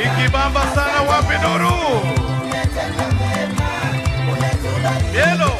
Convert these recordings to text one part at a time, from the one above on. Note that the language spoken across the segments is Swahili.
Ikibamba sana wapi nuru? Yelo.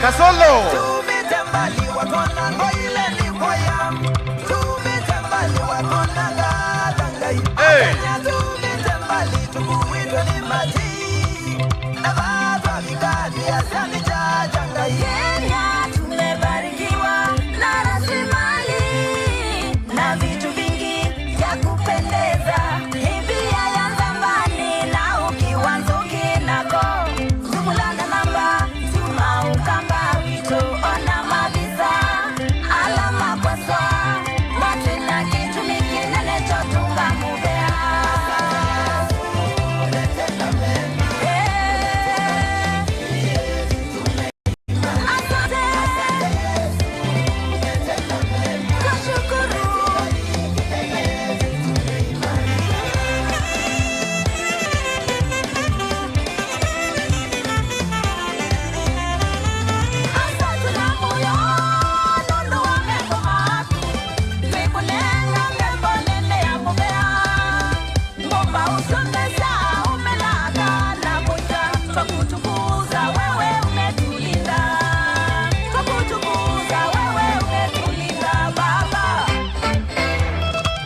Kasolo. Hey.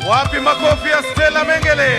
Wapi makofi ya Stella Mengele?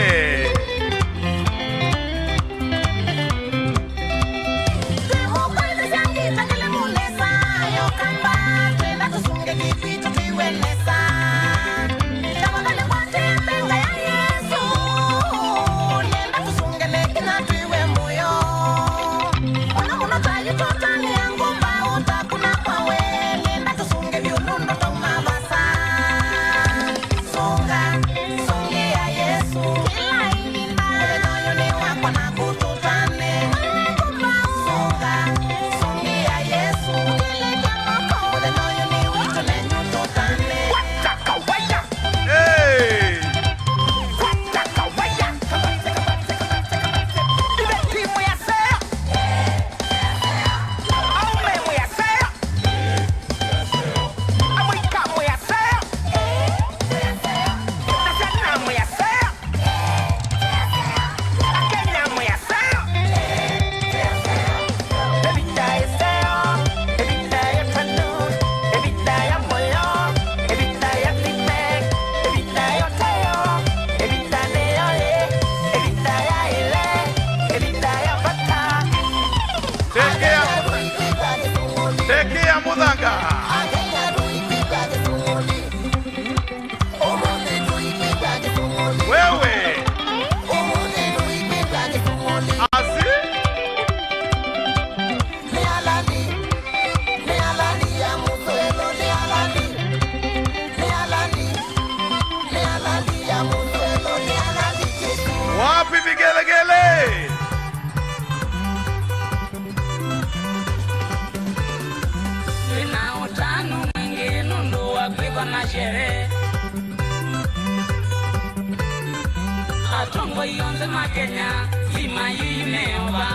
Atongo yonze makenya zima yimeoba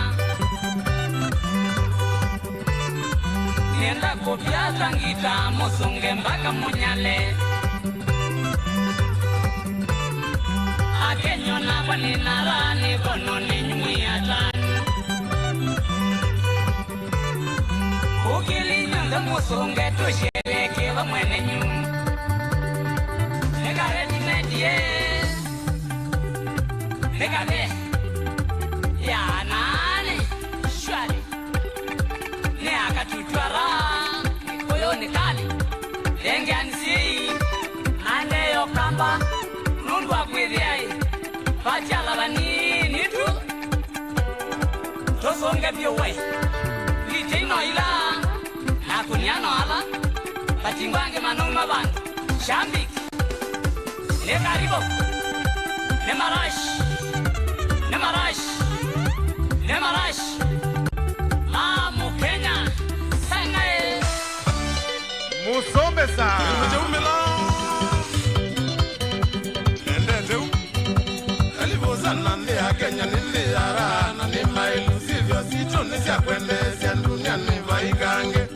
Nenda kopia tangita mosunge mpaka munyale Akenyo na bani narani kono ni nyumi atani Ukili nyonze musunge tushereke wa mwene nyumi Negare ni medie Negare Ya nani Shwari Nea Dengansi ane yokamba nundwa kwithiai Bachala bani nitu Tosonge biowai Litino ila Nakuniano ala Batingwange manuma bandu Shambik Ne karibo Ne marash Ne marash Ne marash Lamu Kenya Sangae Musombe sa Nande ya Kenya nili yara na ni mailu sivyo sicho nisia kwendesya dunia ni vaigange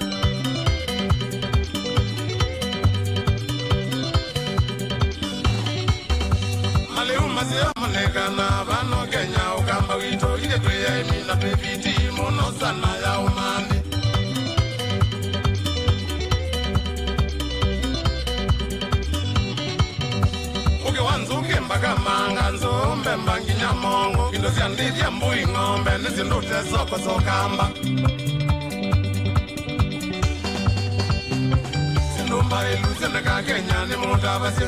Maliuma siya manegana vano Kenya ukamba wito ile tuya imi na pepiti mono sana ya umani Wanzuke mbaga manganzo mbembangi nyamongo Indo siandithia mbui ngombe Nisindute soko sokamba Sindumba iluze neka Kenya ni mutabasi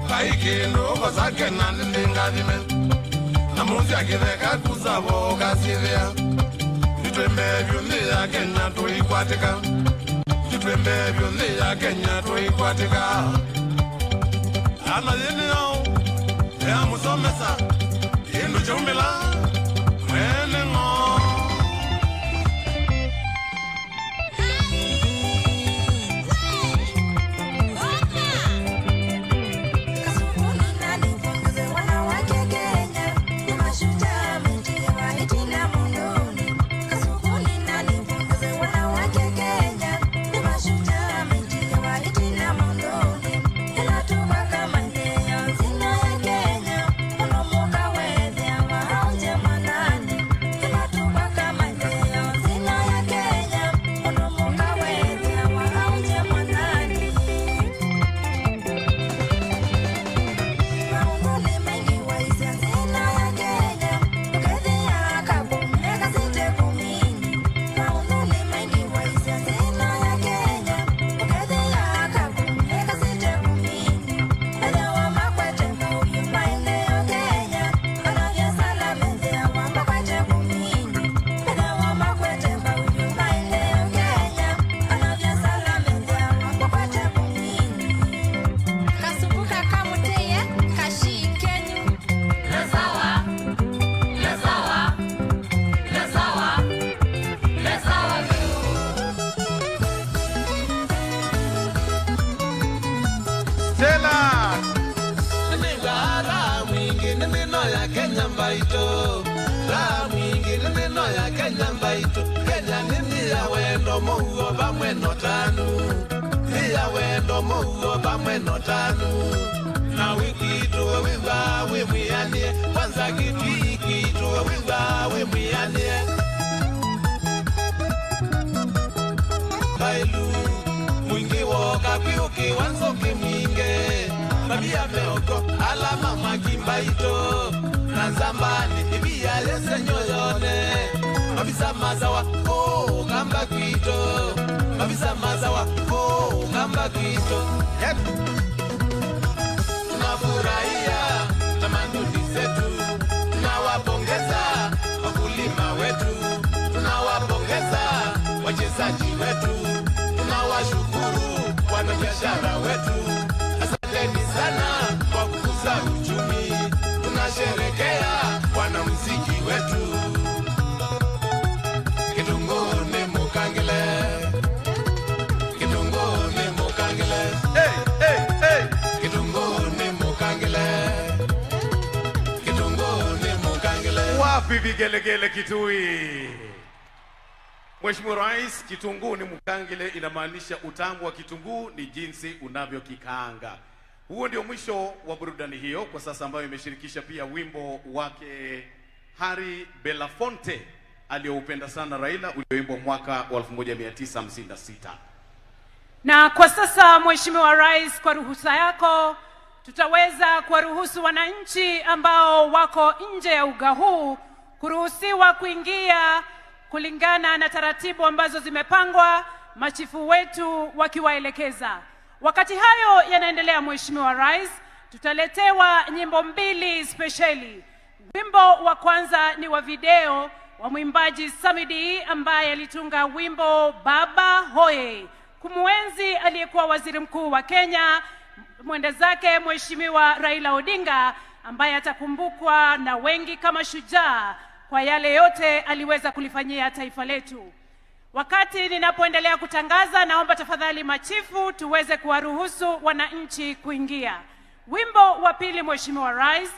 Kaikindo kosa Kenya ni lingadime Namuzi akitheka kusabo kasivia Nitwembevyo ni ya Kenya tuikwatika Nitwembevyo ni ya Kenya tuikwatika Ana yini yao ya musomesa Indu chumila Mwene ngo Kasukuni nani pongeze wanawake Kenya Ni mashujaa mwenye wahitina mondoni Kasukuni nani pongeze wanawake Kenya Ni mashujaa mwenye wahitina mondoni Inatuma kama zina ya Kenya Unomuka weze ama hauje mwanani Inatuma kama zina ya Kenya Unomuka weze ama hauje mwanani Maunguni mengi waisi zina ya Kenya Ukethi ya kabumu eka site kumini Maunguni mengi waisi zina ya Kenya Ukethi ya kabumu eka site kumini Eda wa makwete kauyu maeneo Kenya Anavya salameze ya wa makwete kumini Eda wa makwete kauyu maeneo Kenya Anavya salameze ya wa makwete kumini Kasubuka kamuteye kashi Kenyu Lesawa Lesawa Lesawa Lesawa Stella Ningara mwingi nino ya Kenya mbaito Ra mwingi nino ya Kenya mbaito Kenya nini ya wendo muhuo bamweno tanu Ni ya wendo muhuo bamweno tanu Na wiki tuwe wiwa wimwianie Kwanza Kitui tuwe wiwa wimwianie Bailu mwingi woka kiuki wanzoki mwinge Mabia meoko alama makimbaito Nanzambani ibia lese nyoyone Mabisa mazawa kamba kwito Mabisa mazawa kamba kwito Tunafurahia tamaduni zetu Tunawapongeza wakulima wetu Tunawapongeza wachezaji wetu Tunawashukuru wanabiashara wetu Asanteni sana kwa kukuza uchumi Tunasherekea wanamuziki wetu Kitunguni mukangile Kitunguni mukangile Kitunguni mukangile Kitunguni mukangile Wapi vigelegele Kitui Mheshimiwa Rais, kitunguu ni mukangile inamaanisha utamu wa kitunguu ni jinsi unavyokikaanga. Huo ndio mwisho wa burudani hiyo kwa sasa ambayo imeshirikisha pia wimbo wake Harry Belafonte aliyoupenda sana Raila ulioimbwa mwaka wa 1956. Na kwa sasa Mheshimiwa Rais, kwa ruhusa yako tutaweza kuwaruhusu wananchi ambao wako nje ya uga huu kuruhusiwa kuingia kulingana na taratibu ambazo zimepangwa, machifu wetu wakiwaelekeza. Wakati hayo yanaendelea, Mheshimiwa Rais, tutaletewa nyimbo mbili spesheli. Wimbo wa kwanza ni wa video wa mwimbaji Samidi ambaye alitunga wimbo Baba Hoye kumwenzi aliyekuwa waziri mkuu wa Kenya mwende zake Mheshimiwa Raila Odinga, ambaye atakumbukwa na wengi kama shujaa kwa yale yote aliweza kulifanyia taifa letu. Wakati ninapoendelea kutangaza, naomba tafadhali machifu tuweze kuwaruhusu wananchi kuingia. Wimbo wa pili, Mheshimiwa Rais,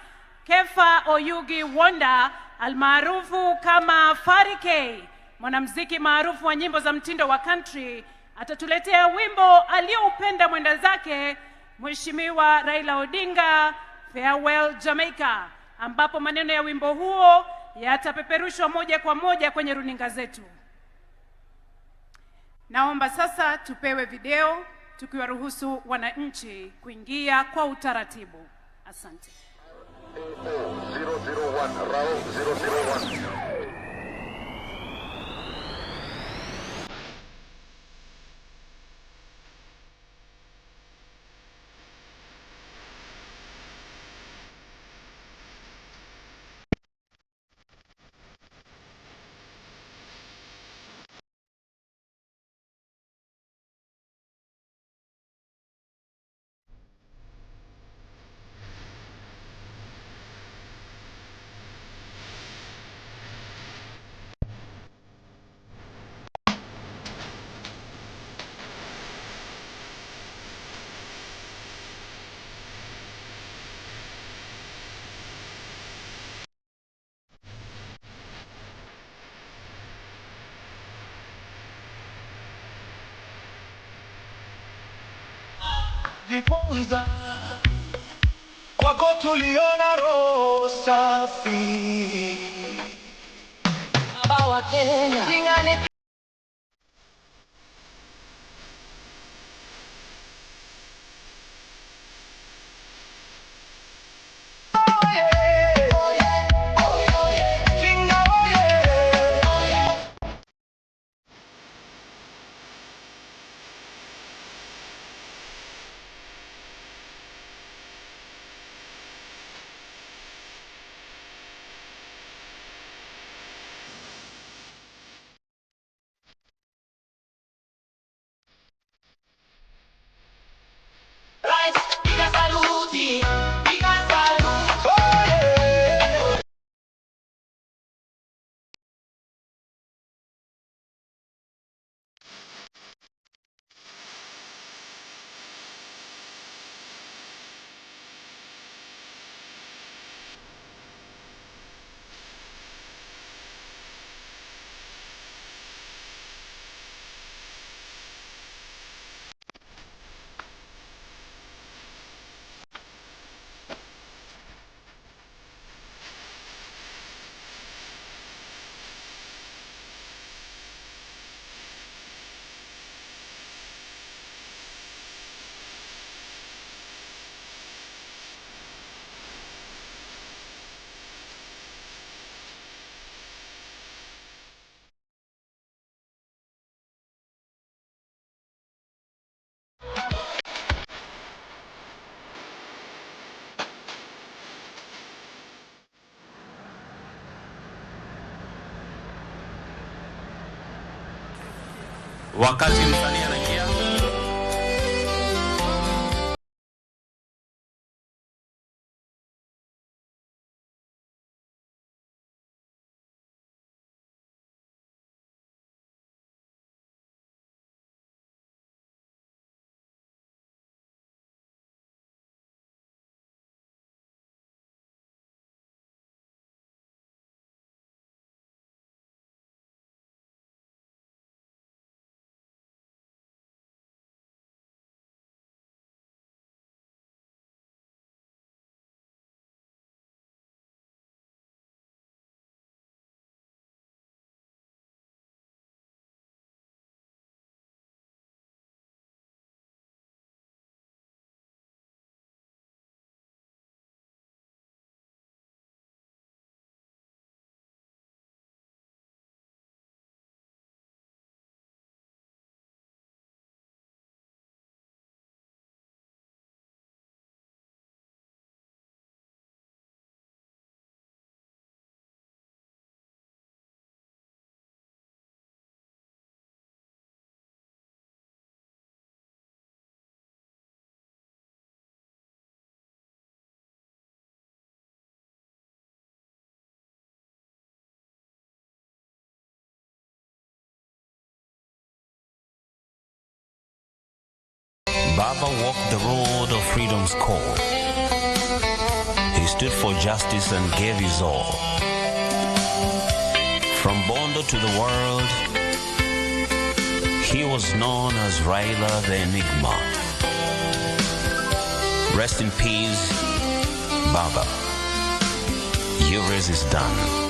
Kefa Oyugi Wonder almaarufu kama Farike, mwanamuziki maarufu wa nyimbo za mtindo wa country, atatuletea wimbo alioupenda mwenda zake Mheshimiwa Raila Odinga, Farewell Jamaica, ambapo maneno ya wimbo huo yatapeperushwa moja kwa moja kwenye runinga zetu. Naomba sasa tupewe video tukiwaruhusu wananchi kuingia kwa utaratibu. Asante. 001 Rao 001. Jifunza kwako tuliona roho safi. Baba wa Kenya. Wakati msanii anaingia Baba walked the road of freedom's call. He stood for justice and gave his all. From Bondo to the world, he was known as Raila the Enigma. Rest in peace, Baba. Your race is done.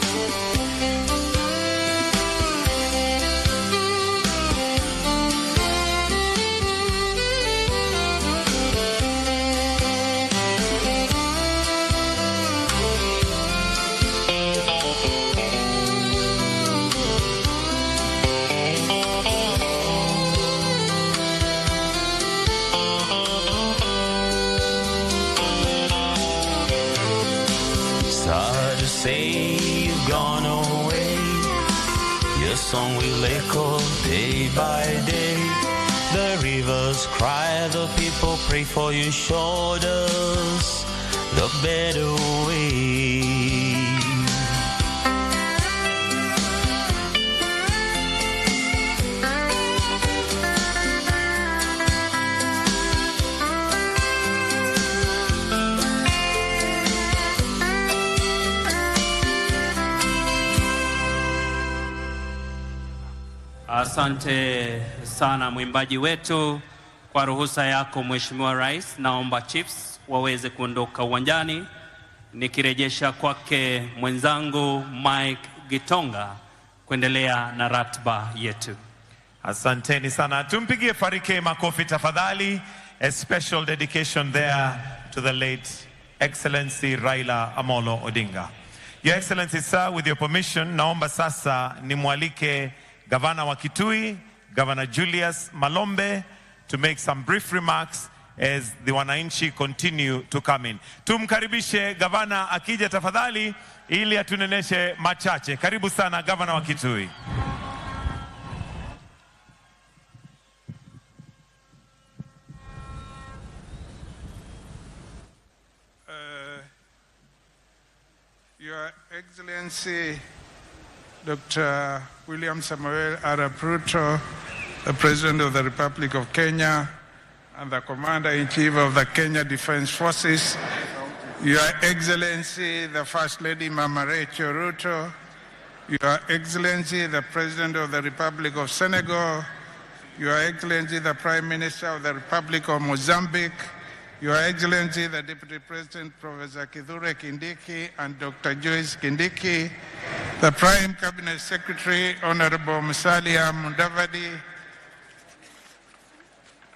Sad to say you've gone away. Your song will echo day by day. The rivers cry, the people pray for you. Showed us the better way. Asante sana mwimbaji wetu. Kwa ruhusa yako Mheshimiwa Rais, naomba Chiefs waweze kuondoka uwanjani, nikirejesha kwake mwenzangu Mike Gitonga kuendelea na ratiba yetu. Asanteni sana. Tumpigie Farike makofi tafadhali. A special dedication there to the late Excellency Raila Amolo Odinga. Your Excellency, sir, with your permission, naomba sasa nimwalike Governor wa Kitui, Governor Julius Malombe, to make some brief remarks as the wananchi continue to come in. Tumkaribishe Governor akija tafadhali ili atuneneshe machache. Karibu sana Governor wa Kitui. Your Excellency Dr. William Samuel Arap Ruto, the President of the Republic of Kenya and the Commander-in-Chief of the Kenya Defense Forces, Your Excellency the First Lady Mama Rachel Ruto, Your Excellency the President of the Republic of Senegal, Your Excellency the Prime Minister of the Republic of Mozambique, Your Excellency the Deputy President Professor Kithure Kindiki and Dr. Joyce Kindiki, the Prime Cabinet Secretary Honorable Musalia Mudavadi,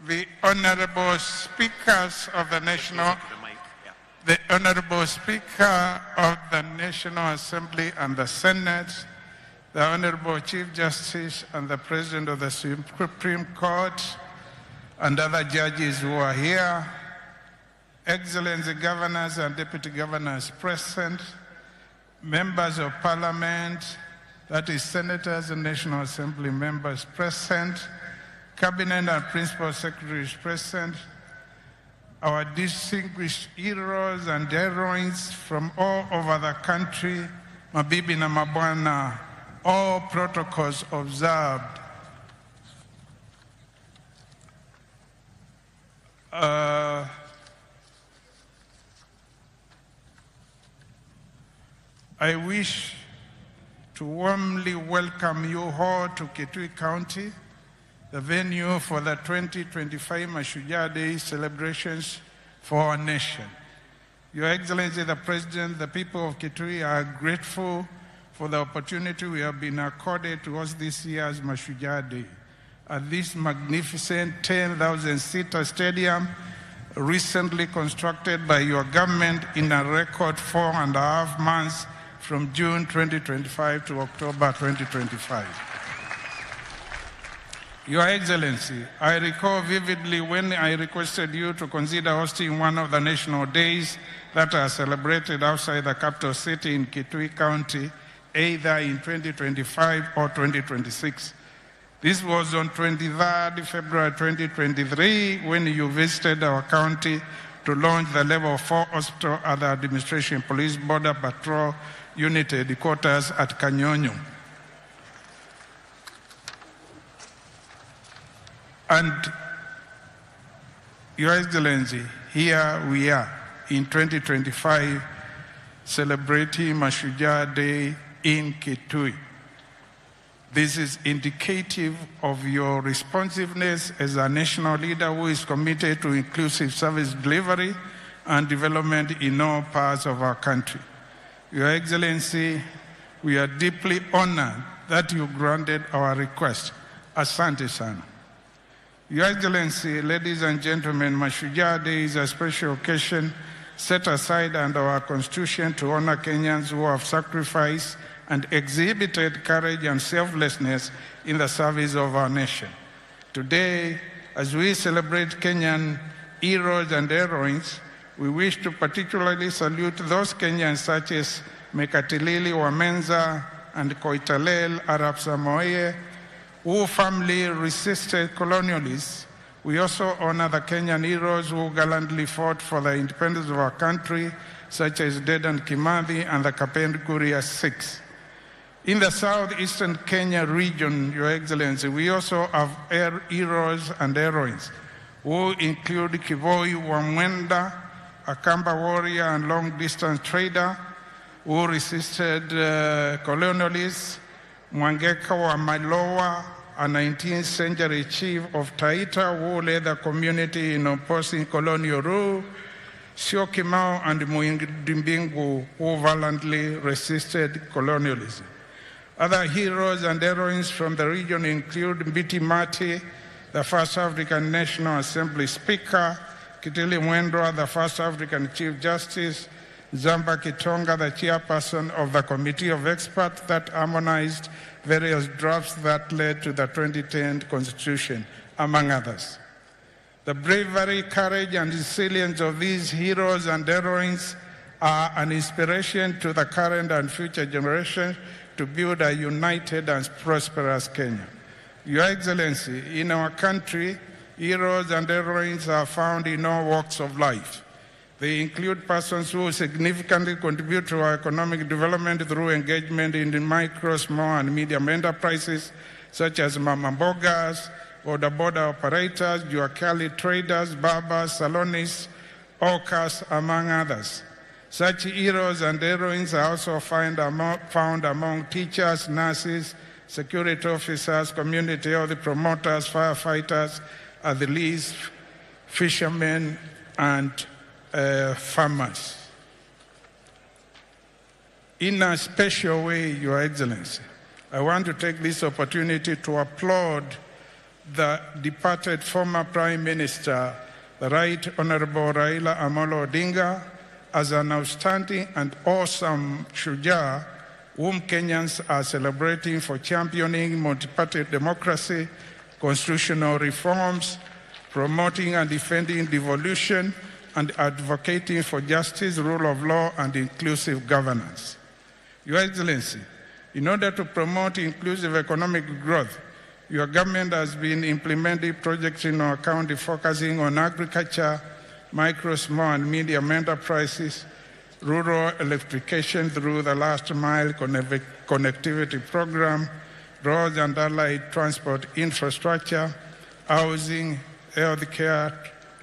the Honorable Speakers of the Honorable Speaker of the National Assembly and the Senate, the Honorable Chief Justice and the President of the Supreme Court, and other judges who are here, Excellency Governors and Deputy Governors present, Members of Parliament, that is Senators and National Assembly members present, Cabinet and Principal Secretaries present, our distinguished heroes and heroines from all over the country, mabibi na mabwana, all protocols observed. I wish to warmly welcome you all to Kitui County, the venue for the 2025 Mashujaa Day celebrations for our nation. Your Excellency the President, the people of Kitui are grateful for the opportunity we have been accorded to host this year's Mashujaa Day at this magnificent 10,000-seater stadium recently constructed by your government in a record 4.5 months from June 2025 to October 2025. Your Excellency, I recall vividly when I requested you to consider hosting one of the national days that are celebrated outside the capital city in Kitui County, either in 2025 or 2026. This was on 23rd February 2023 when you visited our county to launch the Level 4 Hospital at the Administration Police Border Patrol Unit Headquarters at Kanyonyo. And Your Excellency, here we are in 2025 celebrating Mashujaa Day in Kitui. This is indicative of your responsiveness as a national leader who is committed to inclusive service delivery and development in all parts of our country. Your Excellency, we are deeply honored that you granted our request. Asante sana. Your Excellency, ladies and gentlemen, Mashujaa Day is a special occasion set aside under our Constitution to honor Kenyans who have sacrificed and exhibited courage and selflessness in the service of our nation. Today, as we celebrate Kenyan heroes and heroines, we wish to particularly salute those Kenyans such as Mekatilili Wamenza and Koitalel Arap Samoei, who firmly resisted colonialists. We also honor the Kenyan heroes who gallantly fought for the independence of our country, such as Dedan Kimathi and the Kapend Kuria Six. In the southeastern Kenya region, Your Excellency, we also have heroes and heroines who include Kivoi Wamwenda, a Kamba warrior and long-distance trader who resisted colonialists, Mwangeka wa Malowa, a 19th century chief of Taita who led the community in opposing colonial rule, Siokimau and Muindimbingu who valiantly resisted colonialism. Other heroes and heroines from the region include Mbiti Mati, the first African National Assembly Speaker, Kitili Mwendwa, the first African Chief Justice, Zamba Kitonga, the chairperson of the Committee of Experts that harmonized various drafts that led to the 2010 Constitution, among others. The bravery, courage, and resilience of these heroes and heroines are an inspiration to the current and future generations to build a united and prosperous Kenya. Your Excellency, in our country, heroes and heroines are found in all walks of life. They include persons who significantly contribute to our economic development through engagement in the micro, small, and medium enterprises, such as mama mbogas, border operators, juakali traders, barbers, salonists, hawkers, among others. Such heroes and heroines are also found among teachers, nurses, security officers, community health promoters, firefighters, athletes, fishermen, and farmers. In a special way, Your Excellency, I want to take this opportunity to applaud the departed former Prime Minister, the Right Honorable Raila Amolo Odinga, as an outstanding and awesome Shujaa whom Kenyans are celebrating for championing multi-party democracy, constitutional reforms, promoting and defending devolution, and advocating for justice, rule of law, and inclusive governance. Your Excellency, in order to promote inclusive economic growth, your government has been implementing projects in our county focusing on agriculture, micro, small, and medium enterprises, rural electrification through the last mile connectivity program, roads and allied transport infrastructure, housing, healthcare,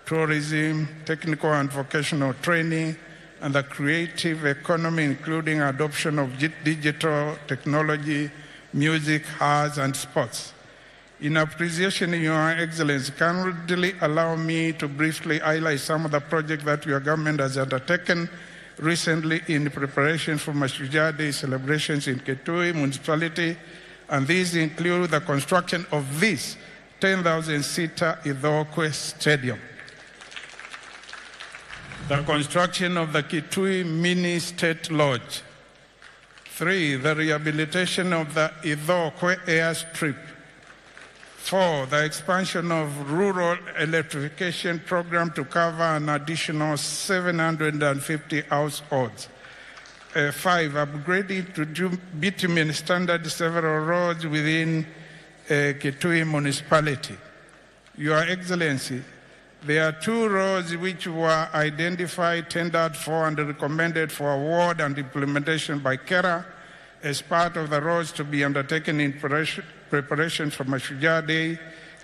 tourism, technical and vocational training, and the creative economy, including adoption of digital technology, music, arts, and sports. In appreciation, Your Excellency, kindly allow me to briefly highlight some of the projects that your government has undertaken recently in preparation for Mashujaa Day celebrations in Kitui municipality, and these include the construction of this 10,000-seater Idhokwe Stadium, the construction of the Kitui Mini State Lodge, 3, the rehabilitation of the Idhokwe Airstrip, 4, the expansion of rural electrification program to cover an additional 750 households. 5, upgrading to bitumen standard several roads within Kitui municipality. Your Excellency, there are 2 roads which were identified, tendered for, and recommended for award and implementation by KERA as part of the roads to be undertaken in preparation for Mashujaa Day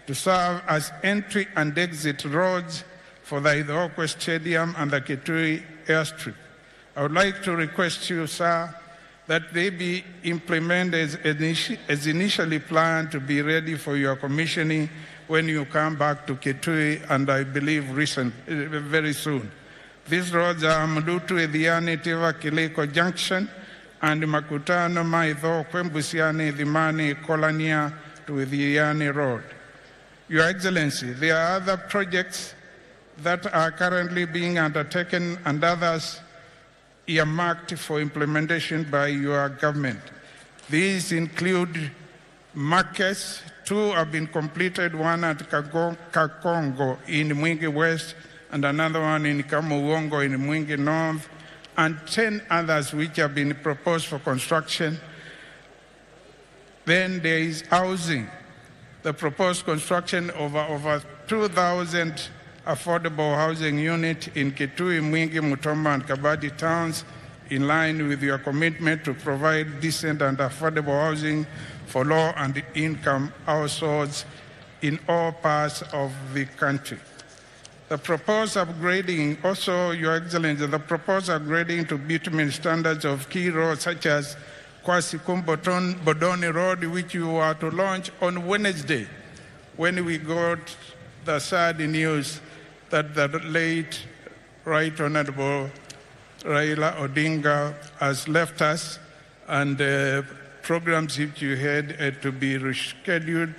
to serve as entry and exit roads for the Ithookwe Stadium and the Kitui airstrip. I would like to request you, sir, that they be implemented as initially planned to be ready for your commissioning when you come back to Kitui, and I believe very soon. These roads are Mdutu, Edhiani, Tiva, Kileko Junction, and Makutano, Maithookwe, Mbusiani, Dhimani, Kolania to Edhiani Road. Your Excellency, there are other projects that are currently being undertaken and others earmarked for implementation by your government. These include markets. 2 have been completed, one at Kakongo in Mwingi West and another one in Kamuwongo in Mwingi North, and 10 others which have been proposed for construction. Then there is housing. The proposed construction of over 2,000 affordable housing units in Kitui, Mwingi, Mutombo, and Kabadi towns, in line with your commitment to provide decent and affordable housing for low and income households in all parts of the country. The proposed upgrading, also, Your Excellency, the proposed upgrading to bitumen standards of key roads such as Kwasikum-Bodoni Road, which you are to launch on Wednesday, when we got the sad news that the late Right Honorable Raila Odinga has left us, and programs which you had to be rescheduled.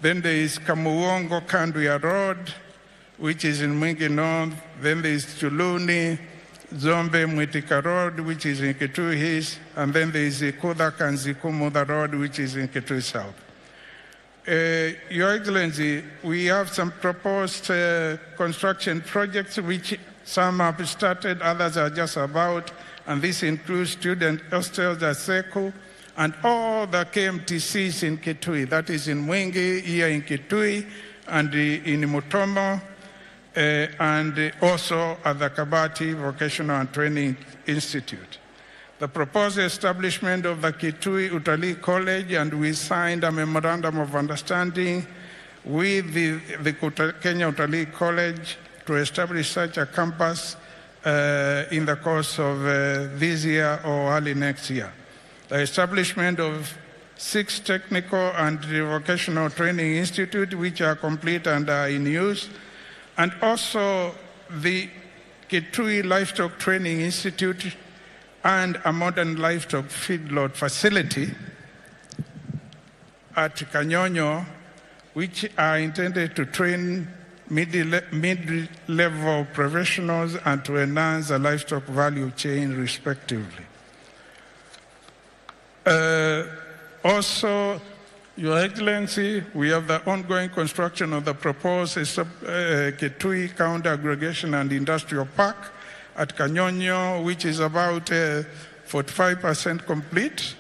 Then there is Kamuwongo Kanduya Road, which is in Mwingi North. Then there is Chuluni, Zombe Mwitika Road, which is in Kitui East. And then there is Ikuda Kanzikumuda Road, which is in Kitui South. Your Excellency, we have some proposed construction projects, which some have started, others are just about, and this includes student hostels at Seku and all the KMTCs in Kitui, that is in Mwingi, here in Kitui, and in Mutombo, and also at the Kabati Vocational and Training Institute. The proposed establishment of the Kitui Utalii College, and we signed a memorandum of understanding with the Kenya Utalii College to establish such a campus in the course of this year or early next year. The establishment of 6 technical and vocational training institutes, which are complete and are in use, and also the Kitui Livestock Training Institute and a modern livestock feedlot facility at Kanyonyo, which are intended to train mid-level professionals and to enhance the livestock value chain, respectively. Also, Your Excellency, we have the ongoing construction of the proposed Kitui County Aggregation and Industrial Park at Kanyonyo, which is about 45% complete,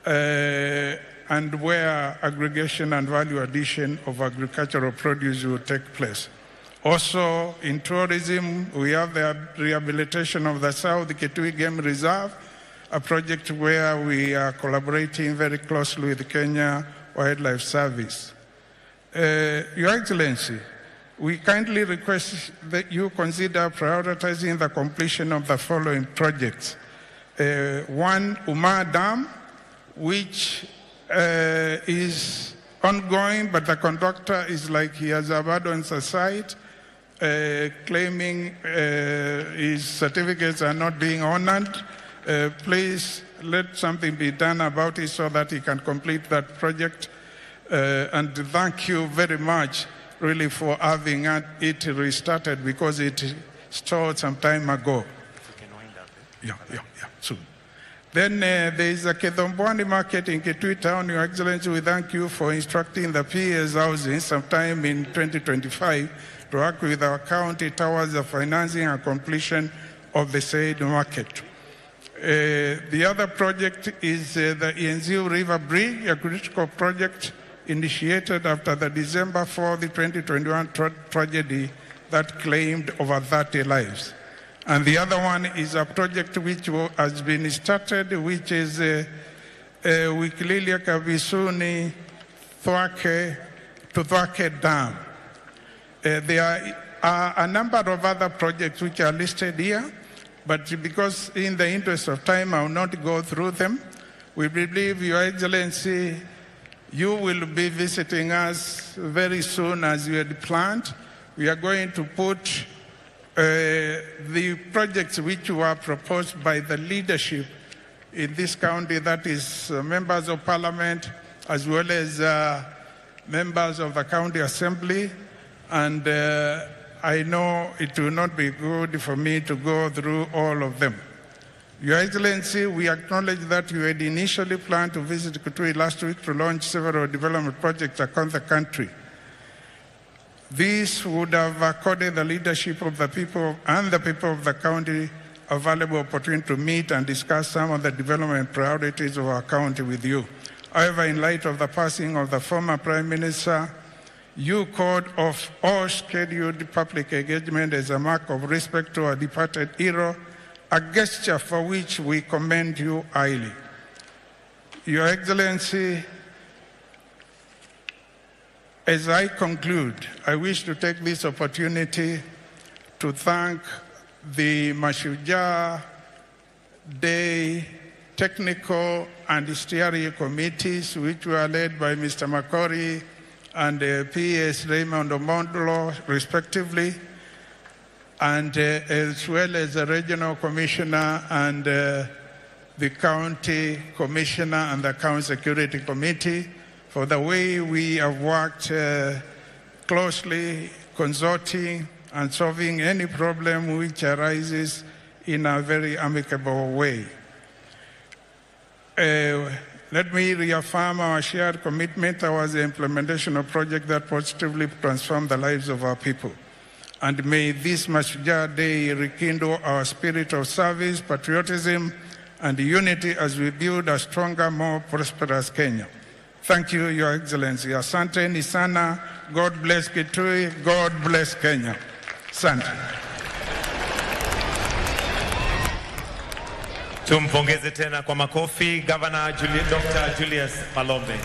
and where aggregation and value addition of agricultural produce will take place. Also, in tourism, we have the rehabilitation of the South Kitui Game Reserve, a project where we are collaborating very closely with Kenya Wildlife Service. Your Excellency, we kindly request that you consider prioritizing the completion of the following projects. 1, Umar Dam, which is ongoing, but the contractor is like he has abandoned the site, claiming his certificates are not being honored. Please let something be done about it so that he can complete that project. And thank you very much, really, for having it restarted, because it stalled some time ago. Yeah, soon. Then there is a Kedhombwani market in Kitui Town. Your Excellency, we thank you for instructing the PS Housing sometime in 2025 to work with our county towards the financing and completion of the said market. The other project is the Ienziu River Bridge, a critical project initiated after the December 4th, 2021 tragedy that claimed over 30 lives. And the other one is a project which has been started, which is Wikililia Kabisuni to Thwake Dam. There are are a number of other projects which are listed here, but because in the interest of time, I will not go through them. We believe, Your Excellency, you will be visiting us very soon as you had planned. We are going to put the projects which were proposed by the leadership in this county, that is members of parliament, as well as members of the county assembly. And I know it will not be good for me to go through all of them. Your Excellency, we acknowledge that you had initially planned to visit Kitui last week to launch several development projects across the country. This would have accorded the leadership of the people and the people of the county a valuable opportunity to meet and discuss some of the development priorities of our county with you. However, in light of the passing of the former Prime Minister, you called off all scheduled public engagement as a mark of respect to our departed hero, a gesture for which we commend you highly. Your Excellency, as I conclude, I wish to take this opportunity to thank the Mashujaa Day technical and steering committees, which were led by Mr. Makori and P.S. Raymond Omondlo, respectively, and as well as the regional commissioner and the county commissioner and the county security committee for the way we have worked closely, consulting and solving any problem which arises in a very amicable way. Let me reaffirm our shared commitment towards the implementation of projects that positively transform the lives of our people. And may this Mashujaa Day rekindle our spirit of service, patriotism, and unity as we build a stronger, more prosperous Kenya. Thank you, Your Excellency. Asante ni sana. God bless Kitui. God bless Kenya. Asante. Tumpongeze tena kwa makofi Governor Dr. Julius Malombe.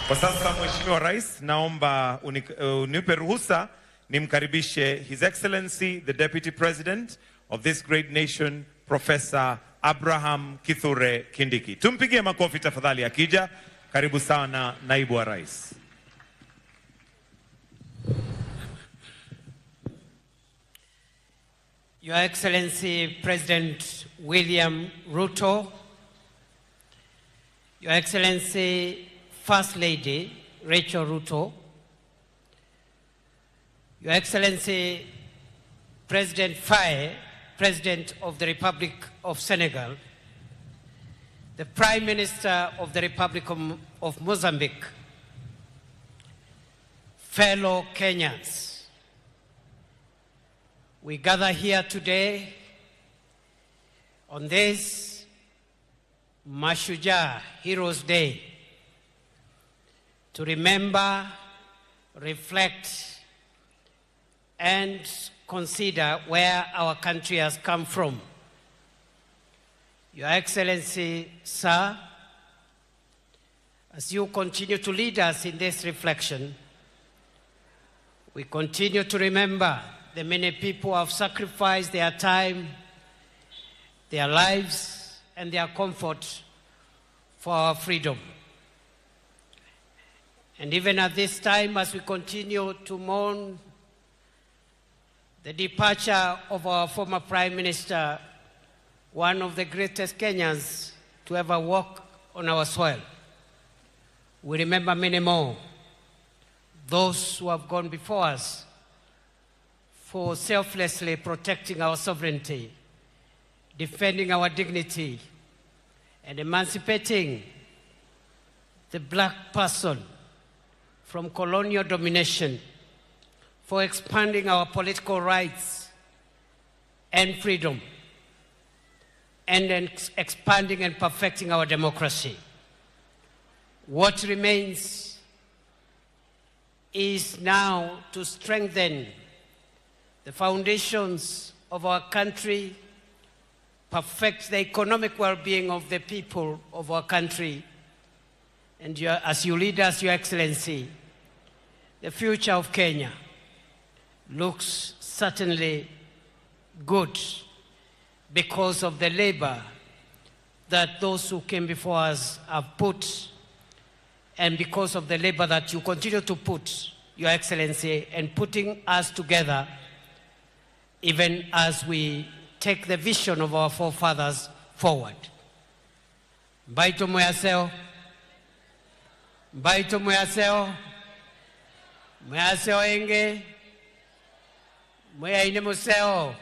Kwa sasa Mheshimiwa Rais, naomba unipe ruhusa nimkaribishe His Excellency the Deputy President of this great nation, Professor Abraham Kithure Kindiki. Tumpigie makofi tafadhali akija. Karibu sana Naibu wa Rais. Your Excellency President William Ruto, Your Excellency First Lady Rachel Ruto, Your Excellency President Faye, President of the Republic of Senegal, the Prime Minister of the Republic of Mozambique, fellow Kenyans, we gather here today on this Mashujaa Heroes Day to remember, reflect, and consider where our country has come from. Your Excellency, sir, as you continue to lead us in this reflection, we continue to remember the many people who have sacrificed their time, their lives, and their comfort for our freedom. And even at this time, as we continue to mourn the departure of our former Prime Minister, one of the greatest Kenyans to ever walk on our soil, we remember many more, those who have gone before us for selflessly protecting our sovereignty, defending our dignity, and emancipating the black person from colonial domination, for expanding our political rights and freedom, and expanding and perfecting our democracy. What remains is now to strengthen the foundations of our country, perfect the economic well-being of the people of our country, and as you lead us, Your Excellency, the future of Kenya looks certainly good because of the labor that those who came before us have put, and because of the labor that you continue to put, Your Excellency, in putting us together, even as we take the vision of our forefathers forward. Mbaito muyaseo, mbaito muyaseo, muyaseo enge, muyaine museo,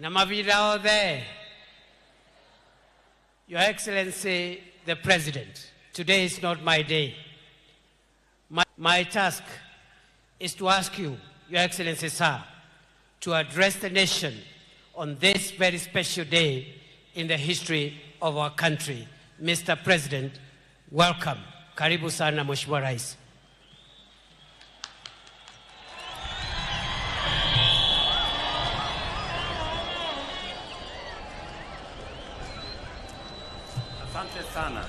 na mavira ode. Your Excellency, the President, today is not my day. My task is to ask you, Your Excellency, sir, to address the nation on this very special day in the history of our country. Mr. President, welcome. Karibu sana, Mheshimiwa Rais. Asante sana.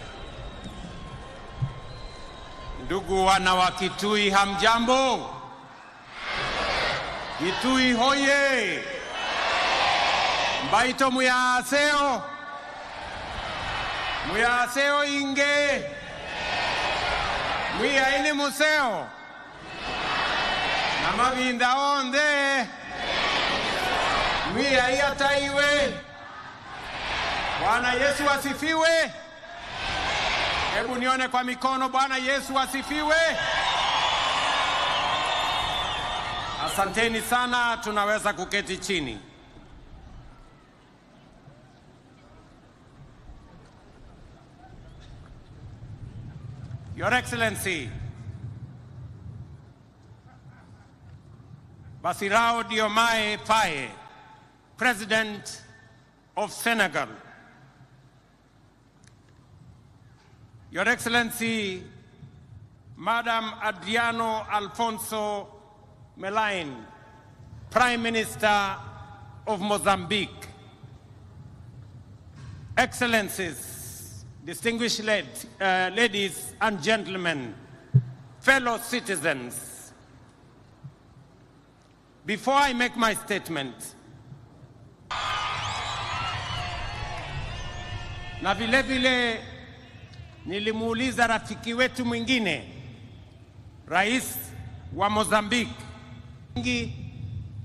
Ndugu wana wa Kitui, hamjambo? Kitui hoye! Mbaito muyaseo? Muyaseo inge? Muyaine museo? Namavinda onde? Muyaiataiwe? Bwana Yesu asifiwe. Hebu nione kwa mikono. Bwana Yesu asifiwe. Asanteni sana, tunaweza kuketi chini. Your Excellency, Bassirou Diomaye Faye, President of Senegal. Your Excellency, Madam Adriano Alfonso Melain, Prime Minister of Mozambique. Excellencies, distinguished ladies and gentlemen, fellow citizens, before I make my statement, na vile vile nilimuuliza rafiki wetu mwingine, Rais wa Mozambique,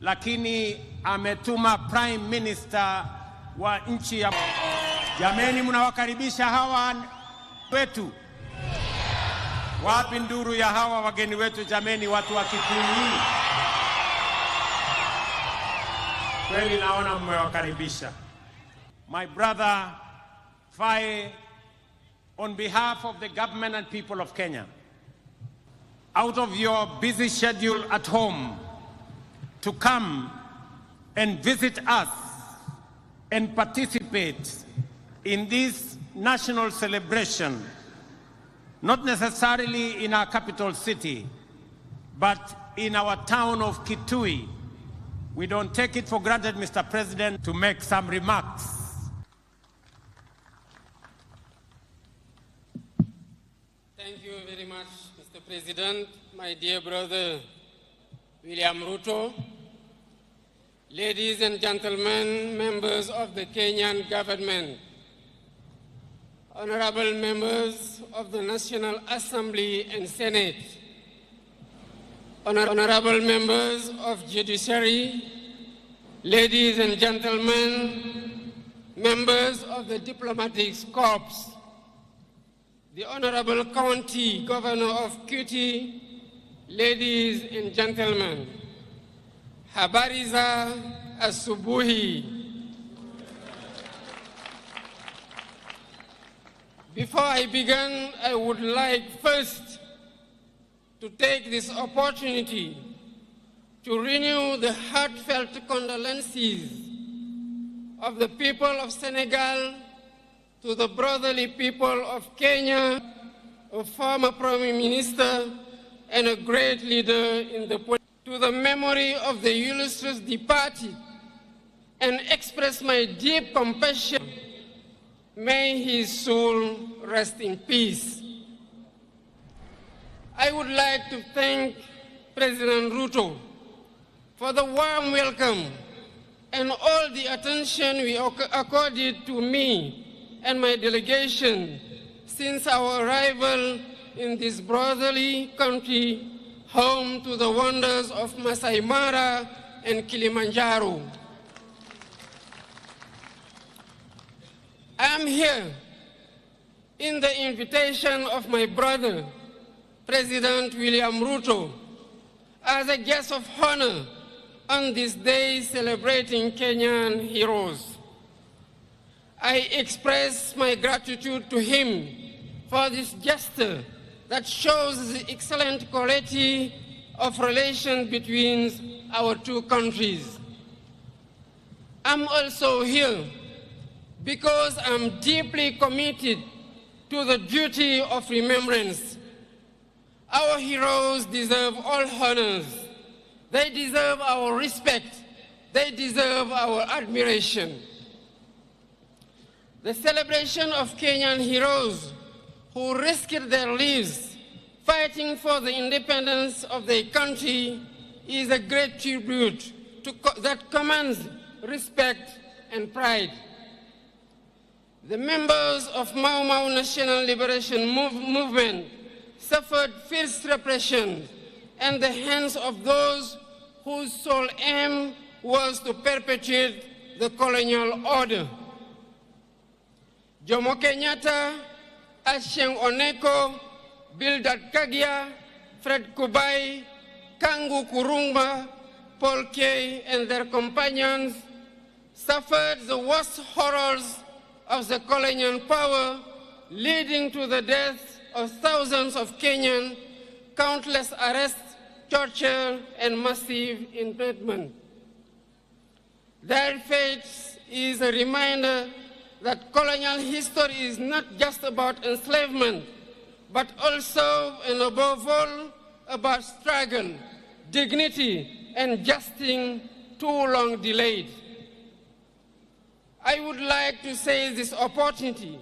lakini ametuma Prime Minister wa nchi ya... Jameni, mnawakaribisha hawa wetu? Wapi nduru ya hawa wageni wetu jameni, watu wa Kitui? Kweli naona mmewakaribisha. My brother Faye, on behalf of the government and people of Kenya, out of your busy schedule at home, to come and visit us and participate in this national celebration, not necessarily in our capital city, but in our town of Kitui. We don't take it for granted, Mr. President, to make some remarks. Thank you very much, Mr. President, my dear brother William Ruto, ladies and gentlemen, members of the Kenyan government, honorable members of the National Assembly and Senate, honorable members of Judiciary, ladies and gentlemen, members of the Diplomatic Corps, the Honorable County Governor of Kitui, ladies and gentlemen, habari za asubuhi. Before I begin, I would like first to take this opportunity to renew the heartfelt condolences of the people of Senegal to the brotherly people of Kenya, a former Prime Minister and a great leader in the politics. To the memory of the illustrious departed, and express my deep compassion. May his soul rest in peace. I would like to thank President Ruto for the warm welcome and all the attention we accorded to me and my delegation since our arrival in this brotherly country, home to the wonders of Masai Mara and Kilimanjaro. I am here in the invitation of my brother, President William Ruto, as a guest of honor on this day celebrating Kenyan heroes. I express my gratitude to him for this gesture that shows the excellent quality of relations between our two countries. I'm also here because I'm deeply committed to the duty of remembrance. Our heroes deserve all honors. They deserve our respect. They deserve our admiration. The celebration of Kenyan heroes who risked their lives fighting for the independence of their country is a great tribute that commands respect and pride. The members of Mau Mau National Liberation Movement suffered fierce repression at the hands of those whose sole aim was to perpetuate the colonial order. Jomo Kenyatta, Achieng Oneko, Bildad Kagia, Fred Kubai, Kangu Kurungba, Paul Kay, and their companions suffered the worst horrors of the colonial power, leading to the death of thousands of Kenyans, countless arrests, torture, and massive imprisonment. Their fate is a reminder that colonial history is not just about enslavement, but also and above all about struggle, dignity, and justice too long delayed. I would like to seize this opportunity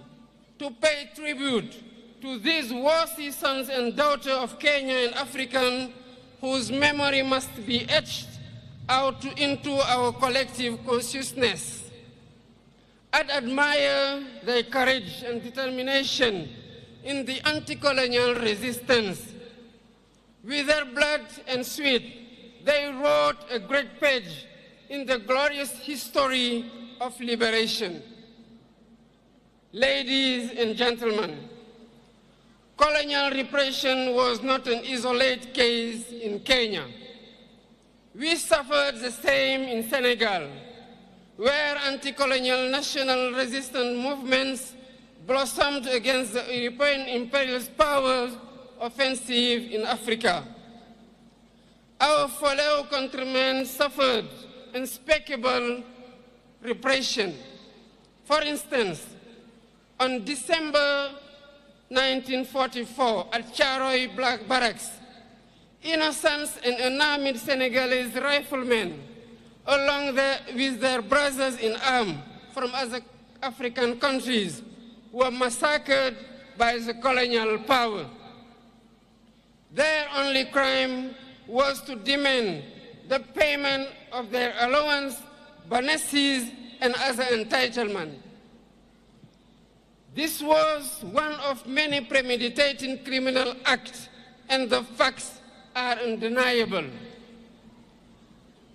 to pay tribute to these worthy sons and daughters of Kenya and African whose memory must be etched out into our collective consciousness. I'd admire their courage and determination in the anti-colonial resistance. With their blood and sweat, they wrote a great page in the glorious history of liberation. Ladies and gentlemen, colonial repression was not an isolated case in Kenya. We suffered the same in Senegal, where anti-colonial national resistance movements blossomed against the European imperialist powers' offensive in Africa. Our fellow countrymen suffered unspeakable repression. For instance, on December 1944 at Charoy Black Barracks, innocent and unarmed Senegalese riflemen, along with their brothers in arms from other African countries, were massacred by the colonial power. Their only crime was to demand the payment of their allowance, bonuses, and other entitlements. This was one of many premeditated criminal acts, and the facts are undeniable.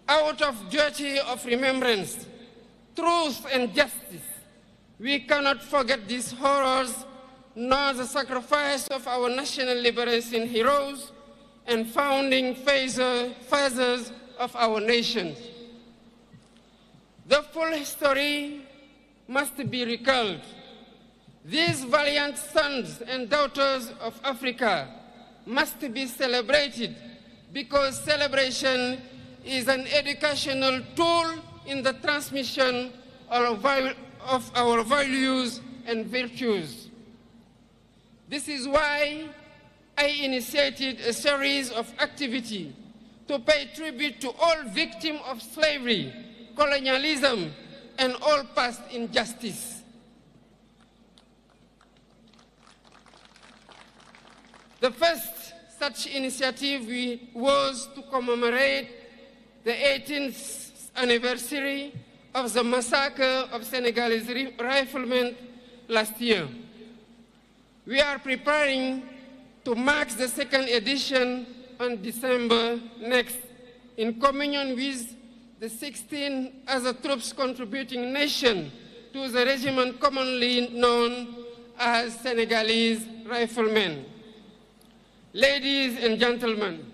Out of duty of remembrance, truth, and justice, we cannot forget these horrors, nor the sacrifice of our national liberation heroes and founding fathers of our nation. The full history must be recalled. These valiant sons and daughters of Africa must be celebrated because celebration is an educational tool in the transmission of our values and virtues. This is why I initiated a series of activities to pay tribute to all victims of slavery, colonialism, and all past injustice. The first such initiative was to commemorate the 18th anniversary of the massacre of Senegalese riflemen last year. We are preparing to mark the second edition on December next, in communion with the 16 other troops contributing nations to the regiment commonly known as Senegalese riflemen. Ladies and gentlemen,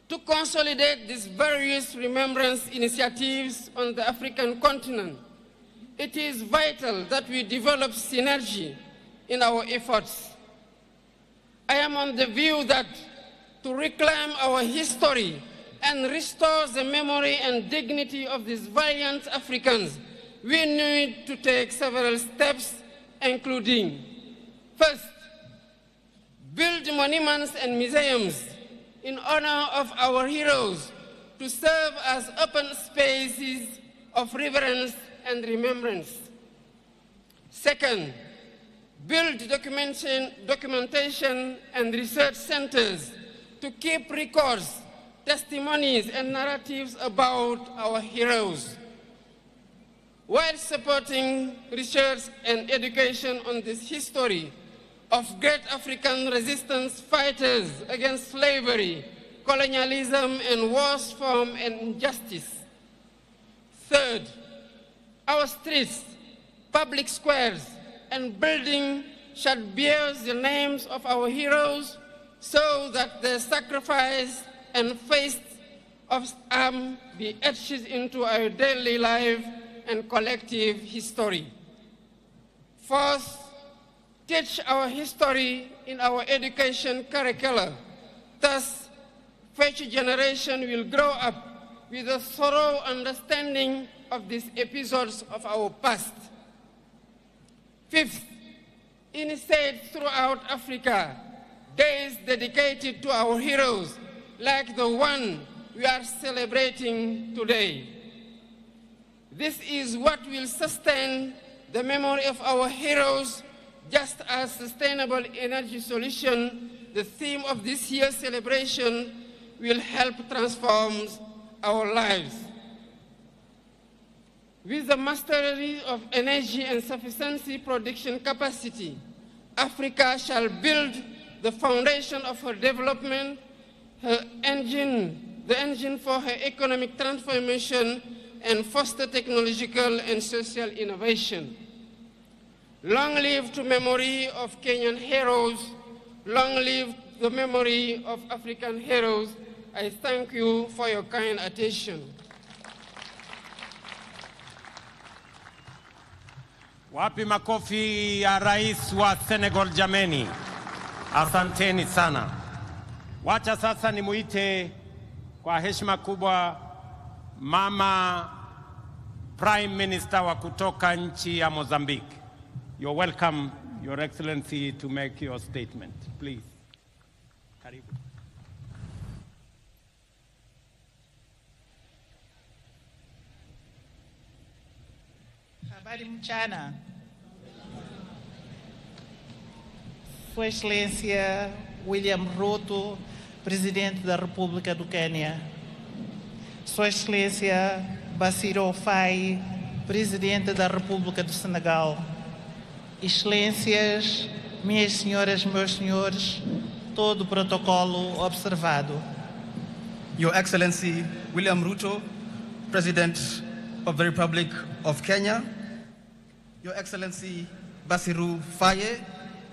to consolidate these various remembrance initiatives on the African continent, it is vital that we develop synergy in our efforts. I am on the view that to reclaim our history and restore the memory and dignity of these valiant Africans, we need to take several steps, including, first, build monuments and museums in honor of our heroes to serve as open spaces of reverence and remembrance. Second, build documentation and research centers to keep records, testimonies, and narratives about our heroes, while supporting research and education on this history of great African resistance fighters against slavery, colonialism, and worse form and injustice. Third, our streets, public squares, and buildings should bear the names of our heroes so that their sacrifice and faith of arms be etched into our daily life and collective history. Fourth, teach our history in our education curricula. Thus, future generation will grow up with a thorough understanding of these episodes of our past. Fifth, initiate throughout Africa days dedicated to our heroes, like the one we are celebrating today. This is what will sustain the memory of our heroes, just as sustainable energy solution, the theme of this year's celebration, will help transform our lives. With the mastery of energy and sufficiency production capacity, Africa shall build the foundation of her development, the engine for her economic transformation, and foster technological and social innovation. Long live the memory of Kenyan heroes. Long live the memory of African heroes. I thank you for your kind attention. Wapi makofi ya Rais wa Senegal jameni. Asanteni sana. Wacha sasa nimuite kwa heshima kubwa Mama Prime Minister wa kutoka nchi ya Mozambique. You're welcome, Your Excellency, to make your statement. Please. Karibu. Habari mchana. Sua Excelência William Ruto, Presidente da República do Quênia. Sua Excelência Bassirou Faye, Presidente da República do Senegal. Excelências, minhas senhoras, meus senhores, todo o protocolo observado. Your Excellency William Ruto, President of the Republic of Kenya. Your Excellency Bassirou Faye,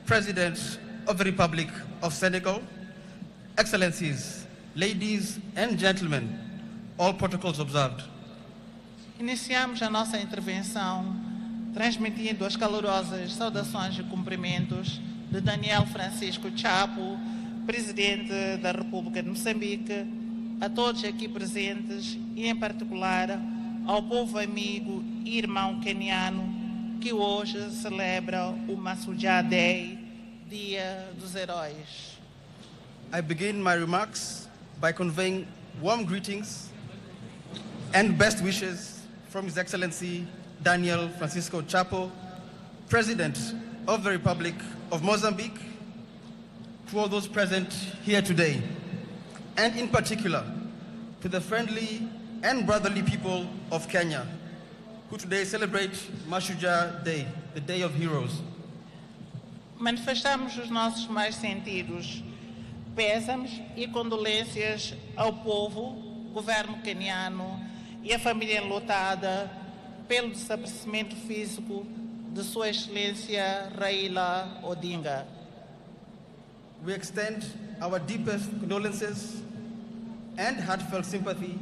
President of the Republic of Senegal. Excellencies, ladies and gentlemen, all protocols observed. Iniciamos a nossa intervenção transmitindo as calorosas saudações e cumprimentos de Daniel Francisco Chapo, Presidente da República de Moçambique, a todos aqui presentes e, em particular, ao povo amigo e irmão queniano que hoje celebra o Mashujaa Day, Dia dos Heróis. I begin my remarks by conveying warm greetings and best wishes from His Excellency Daniel Francisco Chapo, President of the Republic of Mozambique, to all those present here today, and in particular, to the friendly and brotherly people of Kenya, who today celebrate Mashujaa Day, the Day of Heroes. Manifestamos os nossos mais sentidos pésamos e condolências ao povo, governo queniano e à família enlutada pelo desaparecimento físico de Sua Excelência Raila Odinga. We extend our deepest condolences and heartfelt sympathy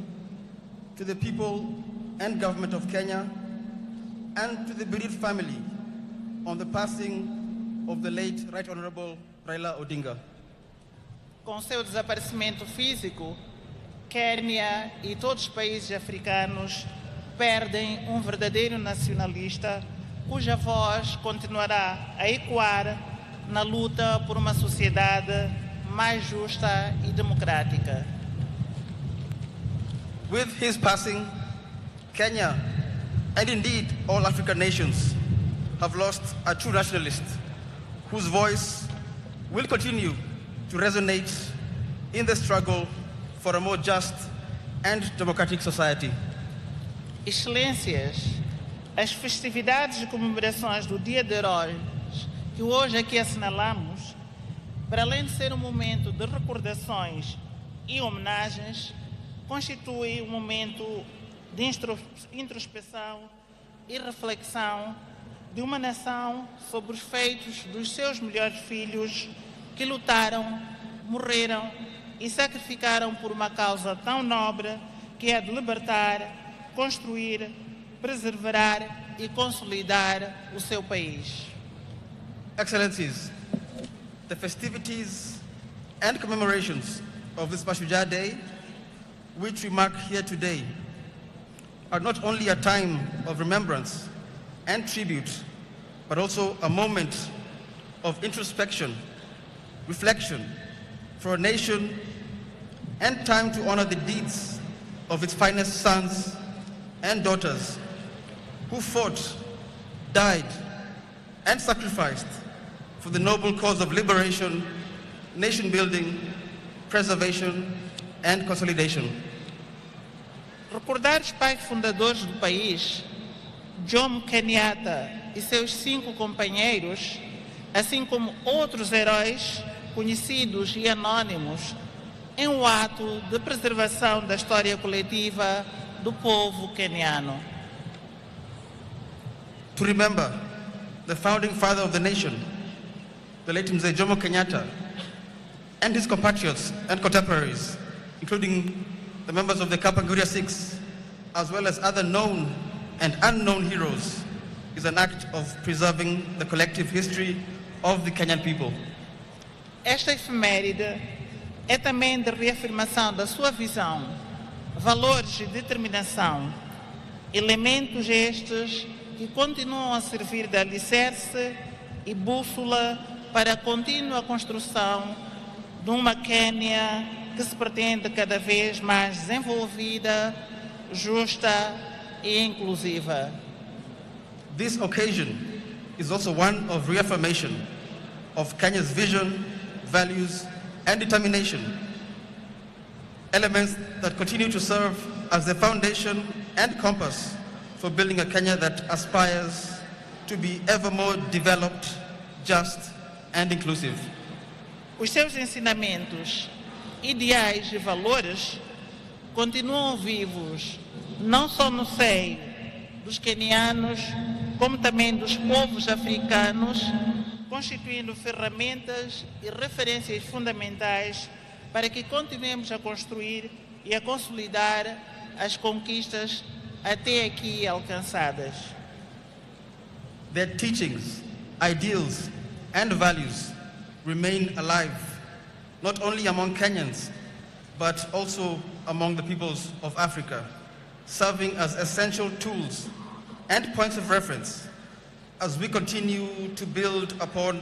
to the people and government of Kenya and to the bereaved family on the passing of the late Right Honorable Raila Odinga. Com seu desaparecimento físico, Quênia e todos os países africanos perdem um verdadeiro nacionalista cuja voz continuará a ecoar na luta por uma sociedade mais justa e democrática. With his passing, Kenya, and indeed all African nations, have lost a true nationalist whose voice will continue to resonate in the struggle for a more just and democratic society. Excelências, as festividades e comemorações do Dia de Heróis que hoje aqui assinalamos, para além de ser um momento de recordações e homenagens, constitui um momento de introspecção e reflexão de uma nação sobre os feitos dos seus melhores filhos que lutaram, morreram e sacrificaram por uma causa tão nobre que é de libertar, construir, preservar e consolidar o seu país. Excellencies, the festivities and commemorations of this Mashujaa Day, which we mark here today, are not only a time of remembrance and tribute, but also a moment of introspection, reflection for a nation, and time to honor the deeds of its finest sons and daughters who fought, died, and sacrificed for the noble cause of liberation, nation building, preservation, and consolidation. Recordar os pais fundadores do país, Jomo Kenyatta e seus 5 companheiros, assim como outros heróis conhecidos e anônimos, é um ato de preservação da história coletiva do povo queniano. To remember the founding father of the nation, the late Mzee Jomo Kenyatta, and his compatriots and contemporaries, including the members of the Kapenguria Six, as well as other known and unknown heroes, is an act of preserving the collective history of the Kenyan people. Esta efeméride é também de reafirmação da sua visão, valores e determinação, elementos estes que continuam a servir de alicerce e bússola para a contínua construção de uma Quênia que se pretende cada vez mais desenvolvida, justa e inclusiva. This occasion is also one of reaffirmation of Kenya's vision, values, and determination, elements that continue to serve as the foundation and compass for building a Kenya that aspires to be ever more developed, just, and inclusive. Os seus ensinamentos, ideais e valores continuam vivos, não só no seio dos quenianos, como também dos povos africanos, constituindo ferramentas e referências fundamentais para que continuemos a construir e a consolidar as conquistas até aqui alcançadas. Their teachings, ideals, and values remain alive, not only among Kenyans, but also among the peoples of Africa, serving as essential tools and points of reference as we continue to build upon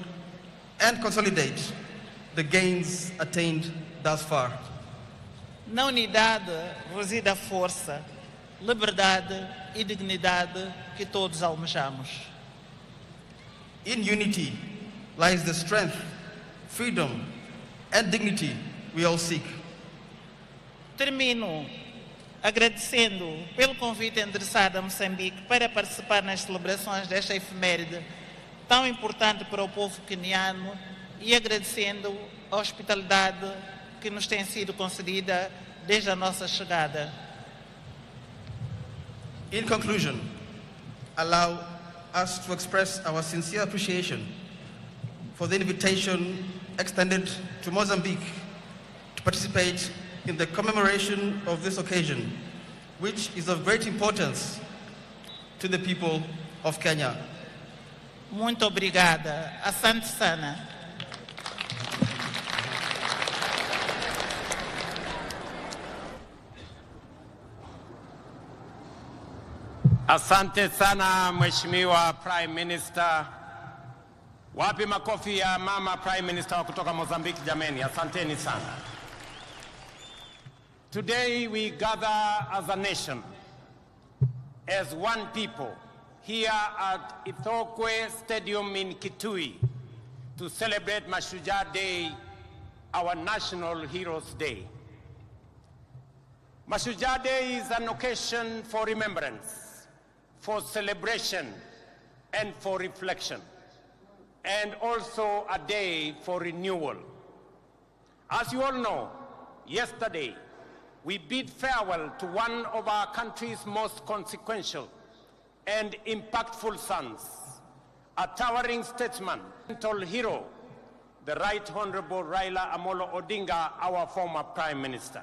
and consolidate the gains attained thus far. Na unidade reside a força, liberdade e dignidade que todos almejamos. In unity lies the strength, freedom, and dignity we all seek. Termino agradecendo pelo convite endereçado a Moçambique para participar nas celebrações desta efeméride tão importante para o povo queniano e agradecendo a hospitalidade que nos tem sido concedida desde a nossa chegada. In conclusion, allow us to express our sincere appreciation for the invitation extended to Mozambique to participate in the commemoration of this occasion, which is of great importance to the people of Kenya. Muito obrigada. Asante sana. Asante sana Mheshimiwa Prime Minister. Wapi makofi ya mama Prime Minister wa kutoka Mozambique jameni, asanteni sana. Today we gather as a nation, as one people, here at Ithokwe Stadium in Kitui to celebrate Mashujaa Day, our National Heroes Day. Mashujaa Day is an occasion for remembrance, for celebration, and for reflection, and also a day for renewal. As you all know, yesterday, we bid farewell to one of our country's most consequential and impactful sons, a towering statesman, mental hero, the Right Honorable Raila Amolo Odinga, our former Prime Minister.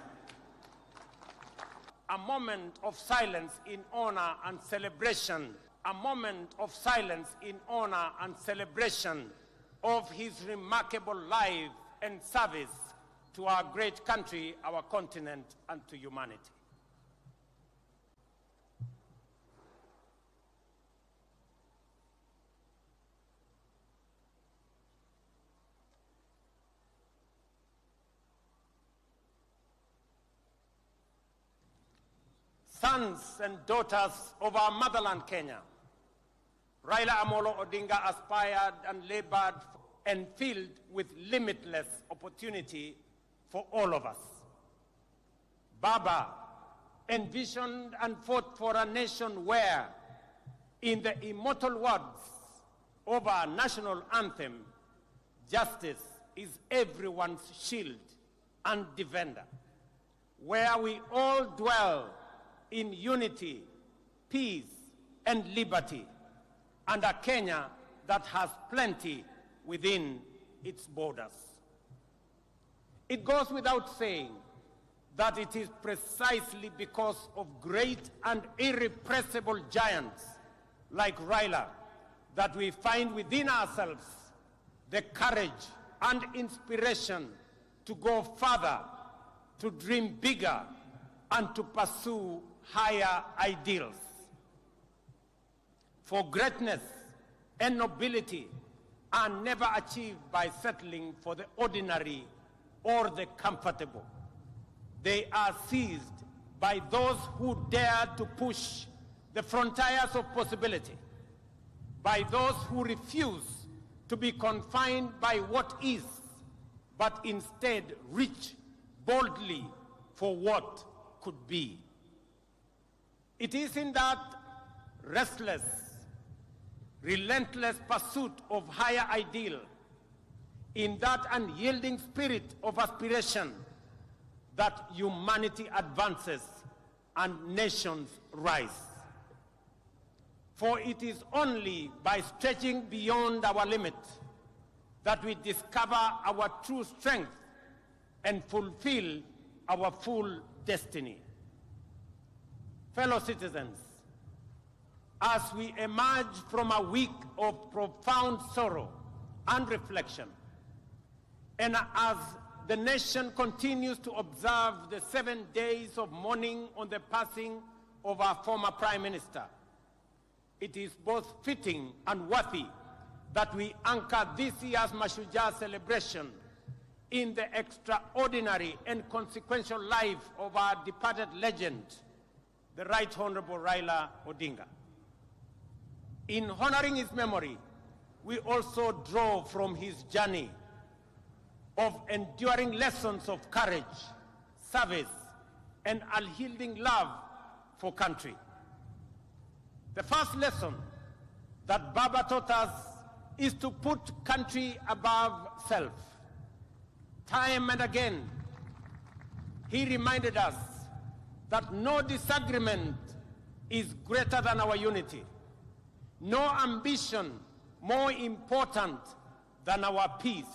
A moment of silence in honor and celebration, a moment of silence in honor and celebration of his remarkable life and service to our great country, our continent, and to humanity. Sons and daughters of our motherland, Kenya, Raila Amolo Odinga aspired and labored and filled with limitless opportunity for all of us. Baba envisioned and fought for a nation where, in the immortal words of our national anthem, justice is everyone's shield and defender, where we all dwell in unity, peace, and liberty, and a Kenya that has plenty within its borders. It goes without saying that it is precisely because of great and irrepressible giants like Raila that we find within ourselves the courage and inspiration to go further, to dream bigger, and to pursue higher ideals. For greatness and nobility are never achieved by settling for the ordinary or the comfortable. They are seized by those who dare to push the frontiers of possibility, by those who refuse to be confined by what is, but instead reach boldly for what could be. It is in that restless, relentless pursuit of higher ideal, in that unyielding spirit of aspiration, that humanity advances and nations rise. For it is only by stretching beyond our limit that we discover our true strength and fulfill our full destiny. Fellow citizens, as we emerge from a week of profound sorrow and reflection, and as the nation continues to observe the 7 days of mourning on the passing of our former Prime Minister, it is both fitting and worthy that we anchor this year's Mashujaa celebration in the extraordinary and consequential life of our departed legend, the Right Honorable Raila Odinga. In honoring his memory, we also draw from his journey of enduring lessons of courage, service, and unyielding love for country. The first lesson that Baba taught us is to put country above self. Time and again, he reminded us that no disagreement is greater than our unity. No ambition more important than our peace,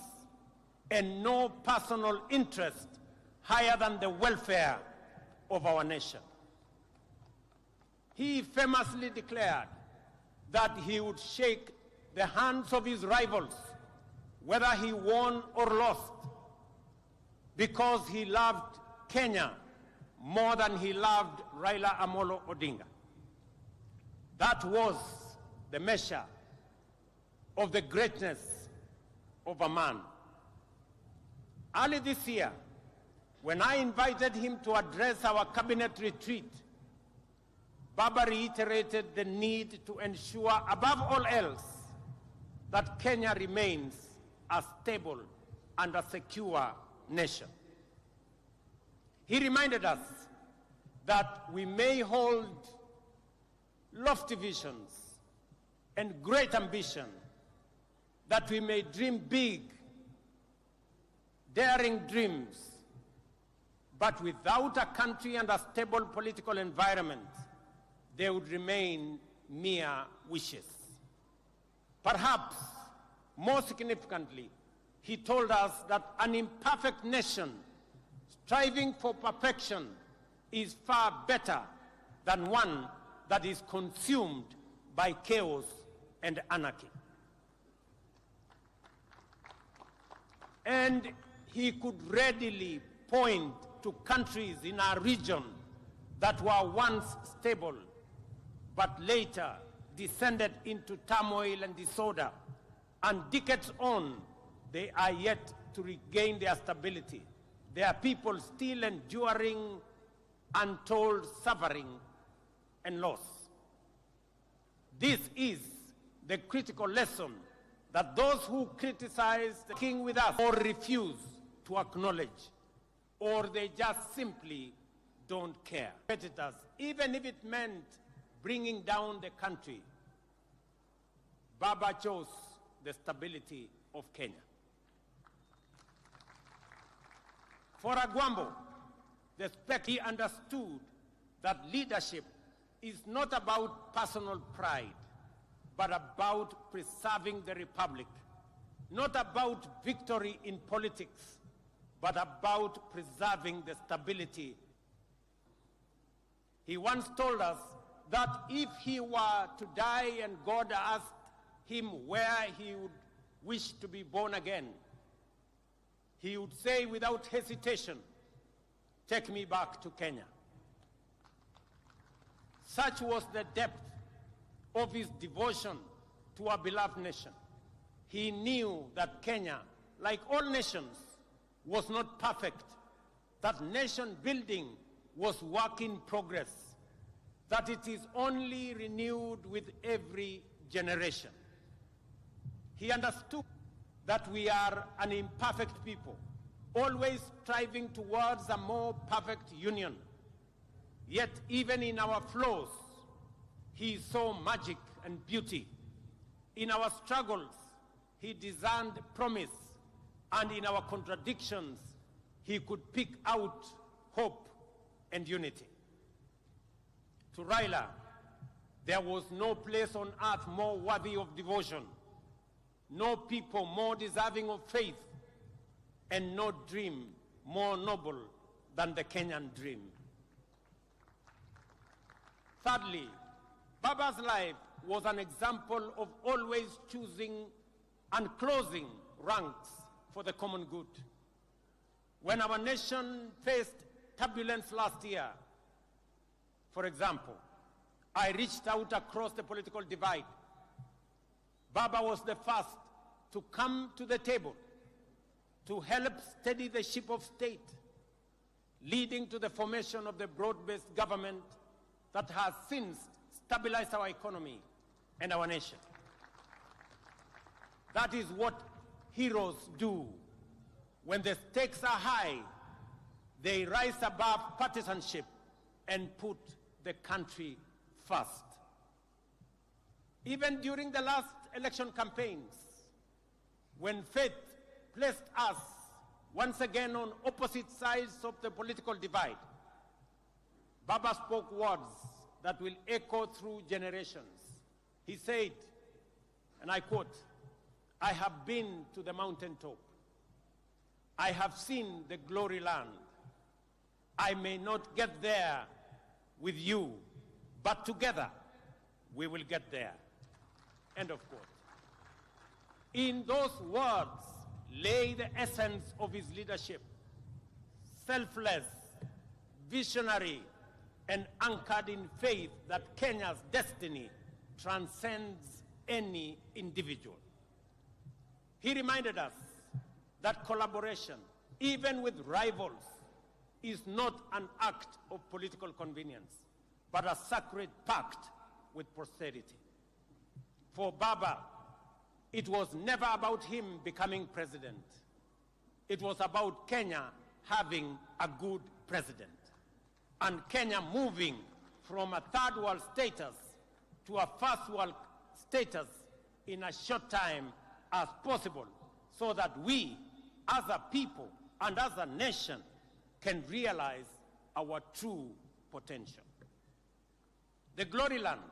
and no personal interest higher than the welfare of our nation. He famously declared that he would shake the hands of his rivals, whether he won or lost, because he loved Kenya more than he loved Raila Amolo Odinga. That was the measure of the greatness of a man. Early this year, when I invited him to address our cabinet retreat, Baba reiterated the need to ensure, above all else, that Kenya remains a stable and a secure nation. He reminded us that we may hold lofty visions and great ambition, that we may dream big, daring dreams, but without a country and a stable political environment, they would remain mere wishes. Perhaps, more significantly, he told us that an imperfect nation striving for perfection is far better than one that is consumed by chaos and anarchy. And he could readily point to countries in our region that were once stable, but later descended into turmoil and disorder, and decades on, they are yet to regain their stability. There are people still enduring untold suffering and loss. This is the critical lesson that those who criticize the king with us or refuse to acknowledge, or they just simply don't care. Competitors, even if it meant bringing down the country, Baba chose the stability of Kenya. For Agwambo, he understood that leadership is not about personal pride, but about preserving the republic. Not about victory in politics, but about preserving the stability. He once told us that if he were to die and God asked him where he would wish to be born again, he would say without hesitation, "Take me back to Kenya." Such was the depth of his devotion to our beloved nation. He knew that Kenya, like all nations, was not perfect, that nation building was work in progress, that it is only renewed with every generation. He understood that we are an imperfect people, always striving towards a more perfect union. Yet even in our flaws, he saw magic and beauty. In our struggles, he discerned promise, and in our contradictions, he could pick out hope and unity. To Raila, there was no place on earth more worthy of devotion, no people more deserving of faith, and no dream more noble than the Kenyan dream. Thirdly, Baba's life was an example of always choosing and closing ranks for the common good. When our nation faced turbulence last year, for example, I reached out across the political divide. Baba was the first to come to the table to help steady the ship of state, leading to the formation of the broad-based government that has since stabilized our economy and our nation. That is what heroes do. When the stakes are high, They rise above partisanship and put the country first. Even during the last election campaigns, when faith placed us once again on opposite sides of the political divide, Baba spoke words that will echo through generations. He said, and I quote, "I have been to the mountaintop. I have seen the glory land. I may not get there with you, but together we will get there." End of quote. In those words lay the essence of his leadership: selfless, visionary, and anchored in faith that Kenya's destiny transcends any individual. He reminded us that collaboration, even with rivals, is not an act of political convenience, but a sacred pact with posterity. For Baba, it was never about him becoming president. It was about Kenya having a good president, and Kenya moving from a third world status to a first world status in a short time as possible, so that we, as a people and as a nation, can realize our true potential. The glory land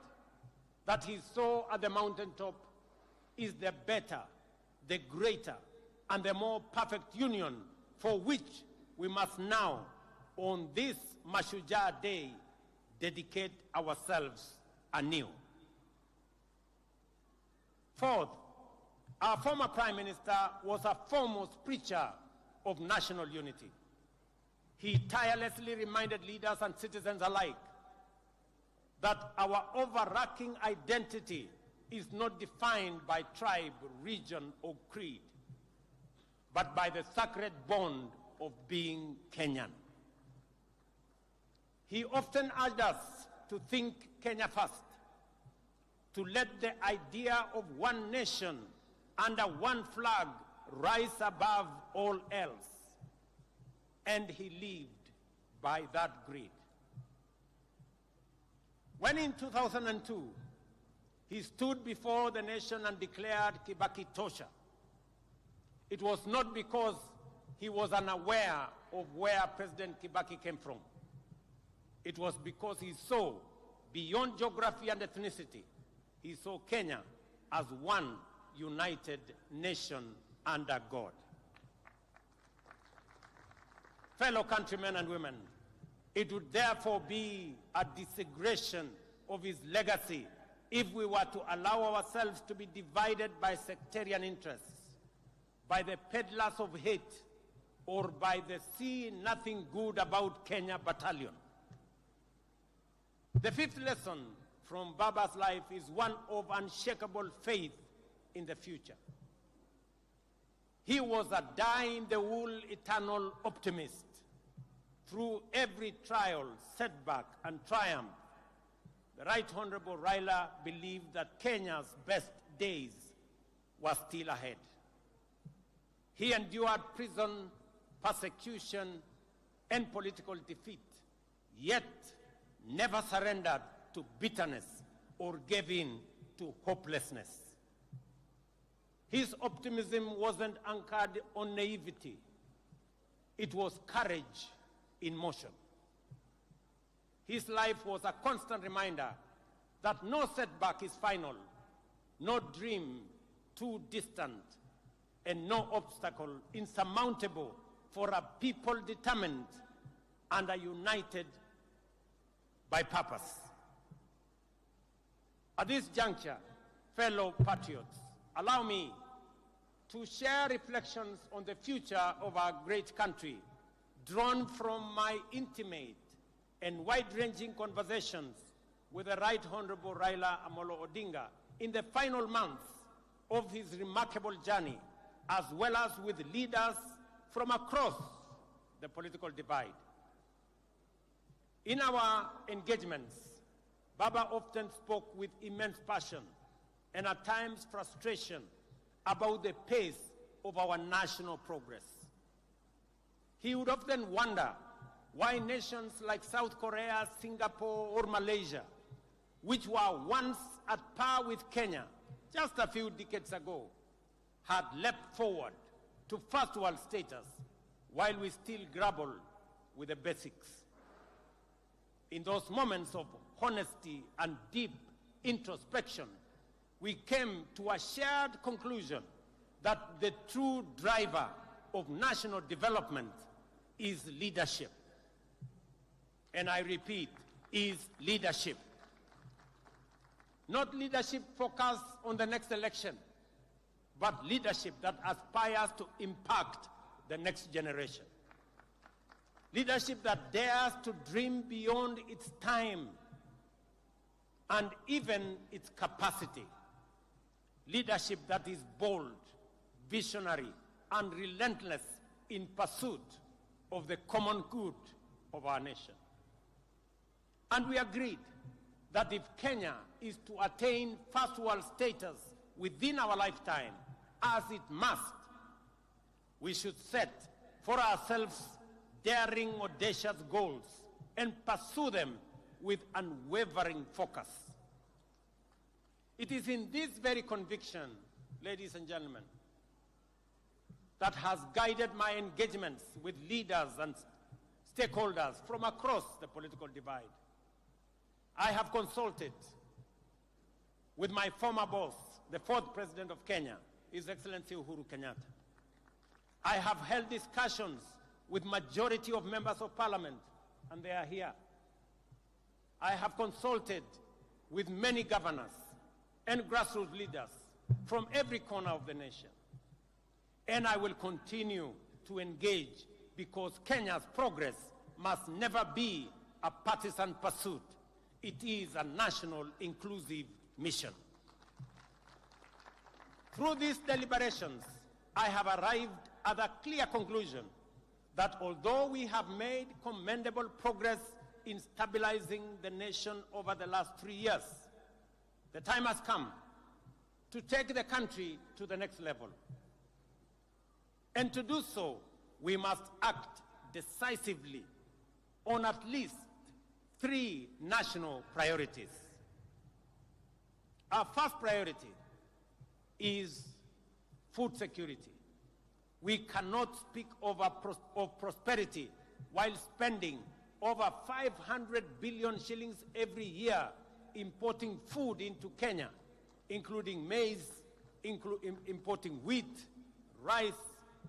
that he saw at the mountaintop is the better, the greater, and the more perfect union for which we must now, on this Mashujaa Day, dedicate ourselves anew. Fourth, our former Prime Minister was a foremost preacher of national unity. He tirelessly reminded leaders and citizens alike that our overarching identity is not defined by tribe, region, or creed, but by the sacred bond of being Kenyan. He often urged us to think Kenya first, to let the idea of one nation under one flag rise above all else. And he lived by that creed. When in 2002, he stood before the nation and declared Kibaki Tosha, it was not because he was unaware of where President Kibaki came from. It was because he saw, beyond geography and ethnicity, he saw Kenya as one united nation under God. Fellow countrymen and women, it would therefore be a desecration of his legacy if we were to allow ourselves to be divided by sectarian interests, by the peddlers of hate, or by the see nothing good about Kenya battalion. The fifth lesson from Baba's life is one of unshakable faith in the future. He was a die-in-the-wool eternal optimist. Through every trial, setback, and triumph, the Right Honorable Raila believed that Kenya's best days were still ahead. He endured prison, persecution, and political defeat, yet never surrendered to bitterness or gave in to hopelessness. His optimism wasn't anchored on naivety. It was courage in motion. His life was a constant reminder that no setback is final, no dream too distant, and no obstacle insurmountable for a people determined and are united by purpose. At this juncture, fellow patriots, allow me to share reflections on the future of our great country, drawn from my intimate and wide-ranging conversations with the Right Honorable Raila Amolo Odinga in the final months of his remarkable journey, as well as with leaders from across the political divide. In our engagements, Baba often spoke with immense passion and at times frustration about the pace of our national progress. He would often wonder why nations like South Korea, Singapore, or Malaysia, which were once at par with Kenya just a few decades ago, had leapt forward to first world status while we still grapple with the basics. In those moments of honesty and deep introspection, we came to a shared conclusion that the true driver of national development is leadership. And I repeat, is leadership. Not leadership focused on the next election, but leadership that aspires to impact the next generation. Leadership that dares to dream beyond its time and even its capacity. Leadership that is bold, visionary, and relentless in pursuit of the common good of our nation. And we agreed that if Kenya is to attain first world status within our lifetime, as it must, we should set for ourselves daring, audacious goals and pursue them with unwavering focus. It is in this very conviction, ladies and gentlemen, that has guided my engagements with leaders and stakeholders from across the political divide. I have consulted with my former boss, the fourth president of Kenya, His Excellency Uhuru Kenyatta. I have held discussions with majority of members of parliament, and they are here. I have consulted with many governors and grassroots leaders from every corner of the nation. And I will continue to engage because Kenya's progress must never be a partisan pursuit. It is a national inclusive mission. Through these deliberations, I have arrived at a clear conclusion that although we have made commendable progress in stabilizing the nation over the last 3 years, the time has come to take the country to the next level. And to do so, we must act decisively on at least 3 national priorities. Our first priority is food security. We cannot speak of prosperity while spending over 500 billion shillings every year importing food into Kenya, including maize, importing wheat, rice,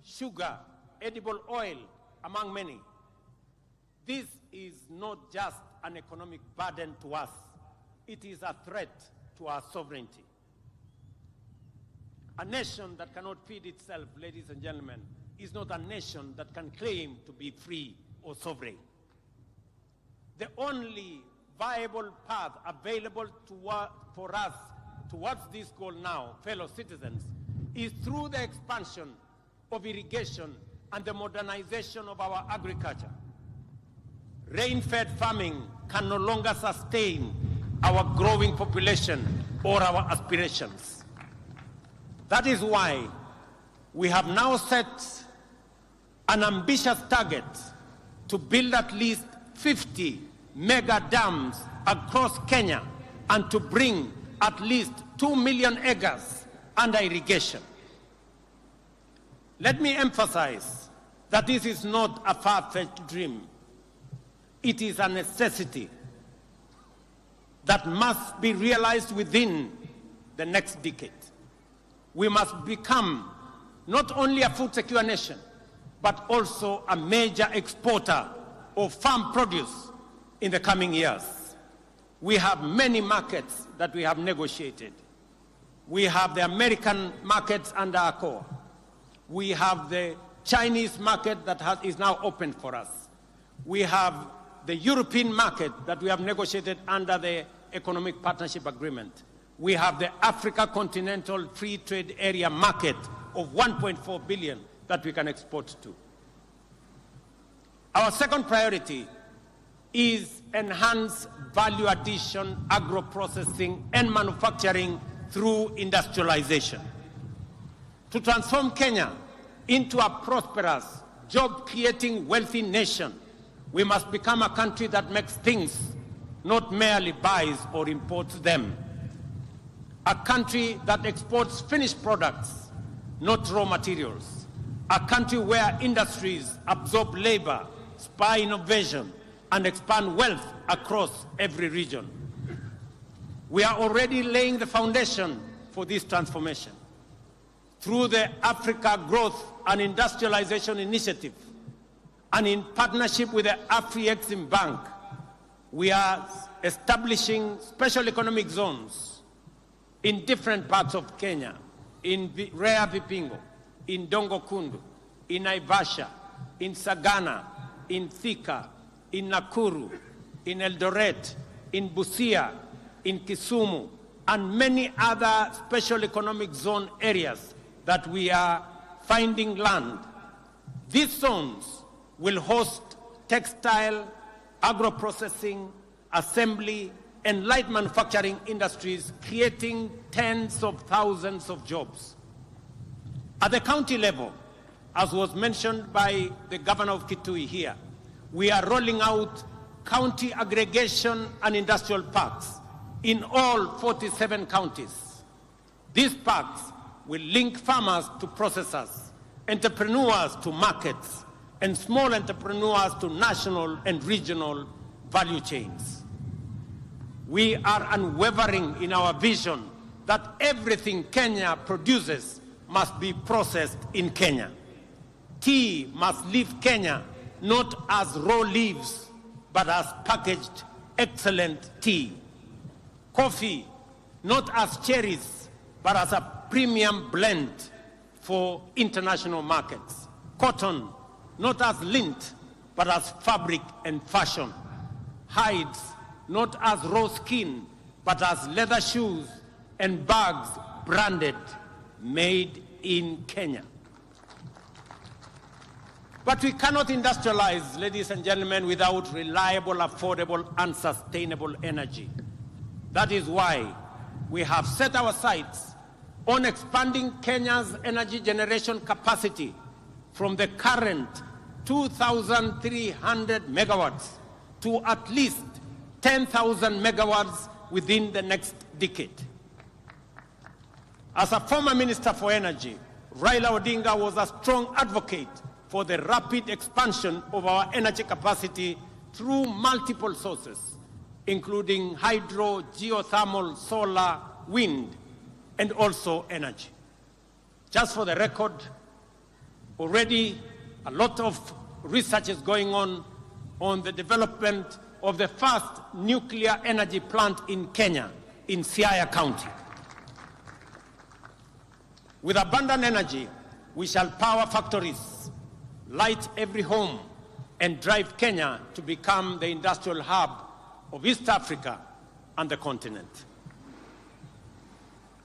sugar, edible oil, among many. This is not just an economic burden to us. It is a threat to our sovereignty. A nation that cannot feed itself, ladies and gentlemen, is not a nation that can claim to be free or sovereign. The only viable path available for us towards this goal now, fellow citizens, is through the expansion of irrigation and the modernization of our agriculture. Rain-fed farming can no longer sustain our growing population or our aspirations. That is why we have now set an ambitious target to build at least 50 mega dams across Kenya and to bring at least 2 million acres under irrigation. Let me emphasize that this is not a far-fetched dream. It is a necessity that must be realized within the next decade. We must become not only a food-secure nation, but also a major exporter of farm produce in the coming years. We have many markets that we have negotiated. We have the American markets under ACOA. We have the Chinese market that is now open for us. We have the European market that we have negotiated under the Economic Partnership Agreement. We have the Africa Continental Free Trade Area market of 1.4 billion that we can export to. Our second priority is enhanced value addition, agro-processing, and manufacturing through industrialization. To transform Kenya into a prosperous, job-creating, wealthy nation, We must become a country that makes things, not merely buys or imports them. A country that exports finished products, not raw materials. A country where industries absorb labor, spur innovation, and expand wealth across every region. We are already laying the foundation for this transformation. Through the Africa Growth and Industrialization Initiative, and in partnership with the Afri-Exim Bank, we are establishing special economic zones in different parts of Kenya, in Rea Vipingo, in Dongo Kundu, in Naivasha, in Sagana, in Thika, in Nakuru, in Eldoret, in Busia, in Kisumu, and many other special economic zone areas that we are finding land. These zones will host textile, agro-processing, assembly, and light manufacturing industries, creating tens of thousands of jobs. At the county level, as was mentioned by the governor of Kitui here, we are rolling out county aggregation and industrial parks in all 47 counties. These parks will link farmers to processors, entrepreneurs to markets, and small entrepreneurs to national and regional value chains. We are unwavering in our vision that everything Kenya produces must be processed in Kenya. Tea must leave Kenya not as raw leaves, but as packaged excellent tea. Coffee, not as cherries, but as a premium blend for international markets. Cotton, not as lint, but as fabric and fashion. Hides, not as raw skin, but as leather shoes and bags branded, made in Kenya. But we cannot industrialize, ladies and gentlemen, without reliable, affordable, and sustainable energy. That is why we have set our sights on expanding Kenya's energy generation capacity from the current 2,300 megawatts to at least 10,000 megawatts within the next decade. As a former Minister for Energy, Raila Odinga was a strong advocate for the rapid expansion of our energy capacity through multiple sources, including hydro, geothermal, solar, wind, and also energy. Just for the record, already a lot of research is going on the development of the first nuclear energy plant in Kenya, in Siaya County. With abundant energy, we shall power factories, light every home, and drive Kenya to become the industrial hub of East Africa and the continent.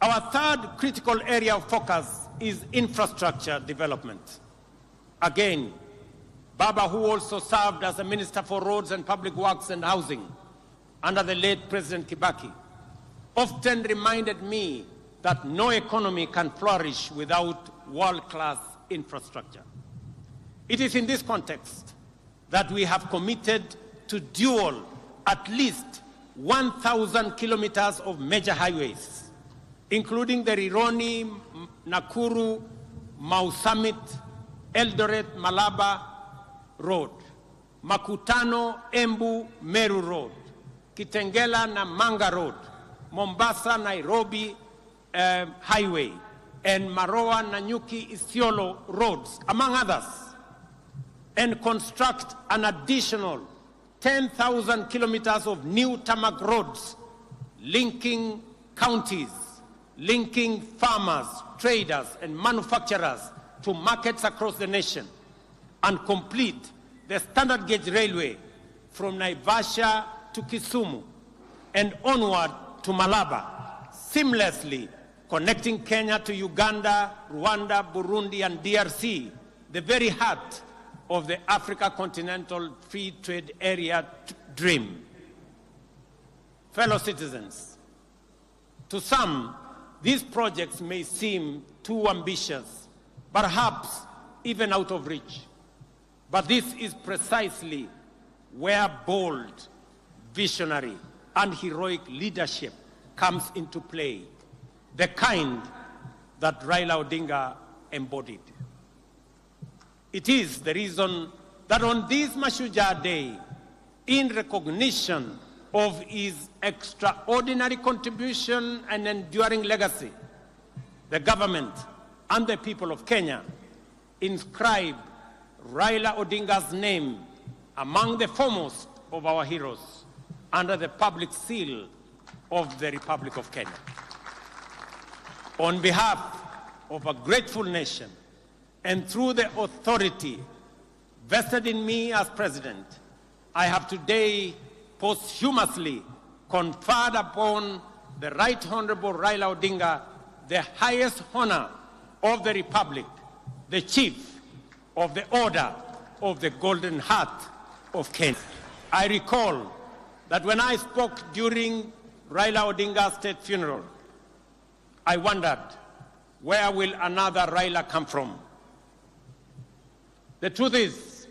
Our third critical area of focus is infrastructure development. Again, Baba, who also served as a Minister for Roads and Public Works and Housing under the late President Kibaki, often reminded me that no economy can flourish without world-class infrastructure. It is in this context that we have committed to dual at least 1,000 kilometers of major highways, including the Rironi, Nakuru, Mau Summit, Eldoret, Malaba Road, Makutano, Embu, Meru Road, Kitengela, Namanga Road, Mombasa, Nairobi Highway, and Maroa, Nanyuki, Isiolo roads, among others, and construct an additional 10,000 kilometers of new tarmac roads linking counties, linking farmers, traders, and manufacturers to markets across the nation, and complete the standard gauge railway from Naivasha to Kisumu and onward to Malaba, seamlessly connecting Kenya to Uganda, Rwanda, Burundi, and DRC, the very heart of the Africa Continental Free Trade Area dream. Fellow citizens, to some, these projects may seem too ambitious, perhaps even out of reach. But this is precisely where bold, visionary, and heroic leadership comes into play, the kind that Raila Odinga embodied. It is the reason that on this Mashujaa Day, in recognition of his extraordinary contribution and enduring legacy, the government and the people of Kenya inscribe Raila Odinga's name among the foremost of our heroes under the public seal of the Republic of Kenya. On behalf of a grateful nation and through the authority vested in me as president, I have today posthumously conferred upon the Right Honorable Raila Odinga the highest honor of the Republic, the Chief of the Order of the Golden Heart of Kenya. I recall that when I spoke during Raila Odinga's state funeral, I wondered, where will another Raila come from? The truth is,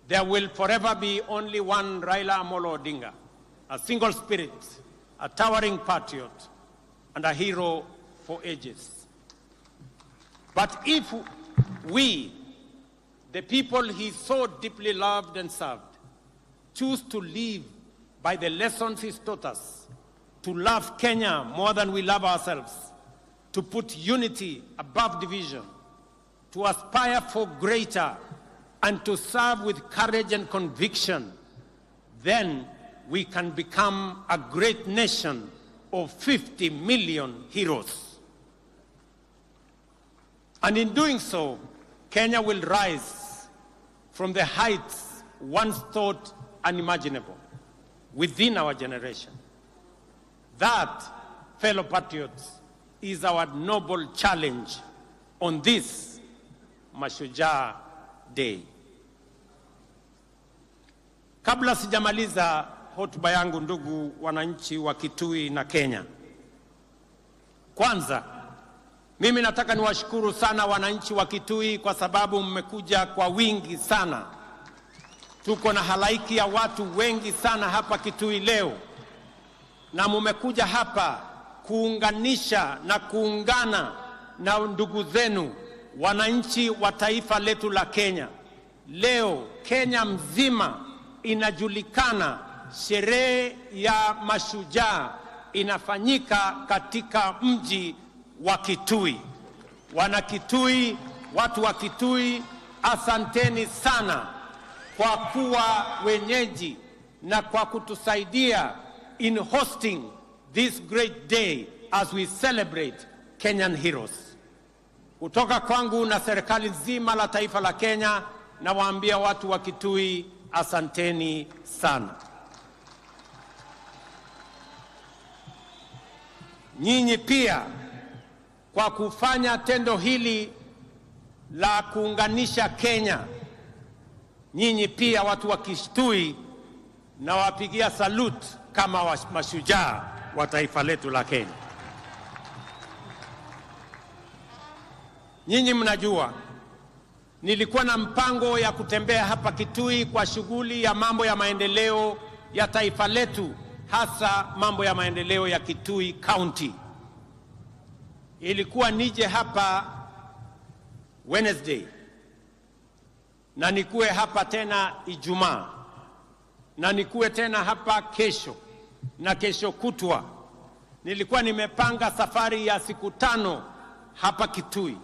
there will forever be only one Raila Amolo Odinga, a single spirit, a towering patriot, and a hero for ages. But if we, the people he so deeply loved and served, choose to live by the lessons he taught us, to love Kenya more than we love ourselves, to put unity above division, to aspire for greater, and to serve with courage and conviction, then we can become a great nation of 50 million heroes. And in doing so, Kenya will rise from the heights once thought unimaginable within our generation. That, fellow patriots, is our noble challenge on this Mashujaa Day. Kabla sijamaliza hotuba yangu, ndugu wananchi wa Kitui na Kenya, kwanza mimi nataka niwashukuru sana wananchi wa Kitui kwa sababu mmekuja kwa wingi sana. Tuko na halaiki ya watu wengi sana hapa Kitui leo, na mmekuja hapa kuunganisha na kuungana na ndugu zenu wananchi wa taifa letu la Kenya. Leo Kenya mzima inajulikana, sherehe ya Mashujaa inafanyika katika mji wa Kitui. Wana Kitui, watu wa Kitui, asanteni sana kwa kuwa wenyeji na kwa kutusaidia in hosting this great day as we celebrate Kenyan heroes. Kutoka kwangu na serikali nzima la taifa la Kenya, na waambia watu wa Kitui, asanteni sana. Nyinyi pia kwa kufanya tendo hili la kuunganisha Kenya, nyinyi pia watu wa Kitui, na wapigia salute kama mashujaa wa taifa letu la Kenya. Nyinyi mnajua nilikuwa na mpango ya kutembea hapa Kitui kwa shughuli ya mambo ya maendeleo ya taifa letu, hasa mambo ya maendeleo ya Kitui County. Ilikuwa nije hapa Wednesday, na nikuwe hapa tena Ijumaa, na nikuwe tena hapa kesho na kesho kutwa. Nilikuwa nimepanga safari ya siku 5 hapa Kitui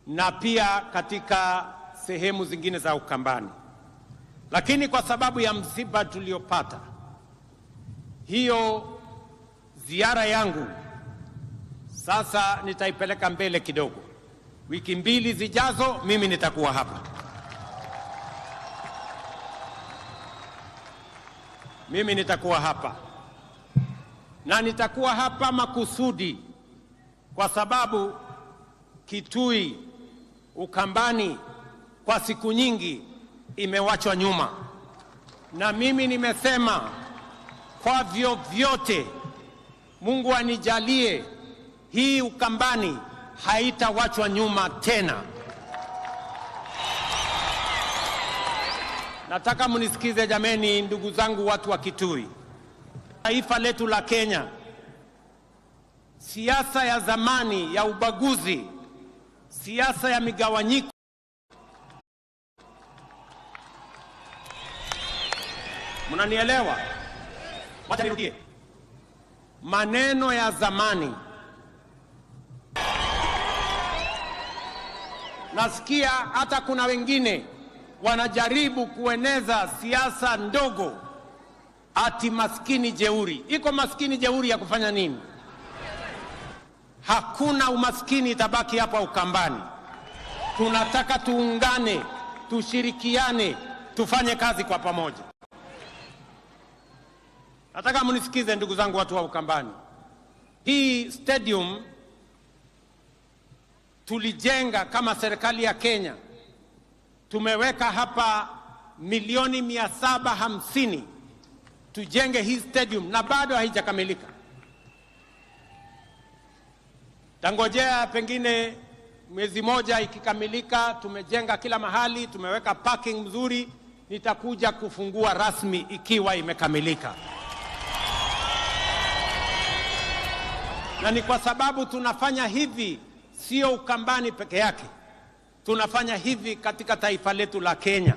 na pia katika sehemu zingine za Ukambani. Lakini kwa sababu ya msiba tuliopata, hiyo ziara yangu sasa nitaipeleka mbele kidogo. Wiki 2 zijazo mimi nitakuwa hapa. Mimi nitakuwa hapa. Na nitakuwa hapa makusudi kwa sababu Kitui, Ukambani kwa siku nyingi imewachwa nyuma. Na mimi nimesema kwa vyovyote Mungu anijalie hii Ukambani haitawachwa nyuma tena. Nataka mnisikize jameni, ndugu zangu, watu wa Kitui. Taifa letu la Kenya, siasa ya zamani ya ubaguzi, siasa ya migawanyiko, mnanielewa? Wacha nirudie maneno ya zamani. Nasikia hata kuna wengine wanajaribu kueneza siasa ndogo, ati maskini jeuri. Iko maskini jeuri ya kufanya nini? Hakuna umaskini itabaki hapa Ukambani. Tunataka tuungane, tushirikiane, tufanye kazi kwa pamoja. Nataka mnisikize ndugu zangu, watu wa Ukambani. Hii stadium tulijenga kama serikali ya Kenya. Tumeweka hapa milioni 750 tujenge hii stadium na bado haijakamilika. Tangojea pengine mwezi moja ikikamilika, tumejenga kila mahali, tumeweka parking mzuri, nitakuja kufungua rasmi ikiwa imekamilika. Na ni kwa sababu tunafanya hivi sio Ukambani peke yake. Tunafanya hivi katika taifa letu la Kenya.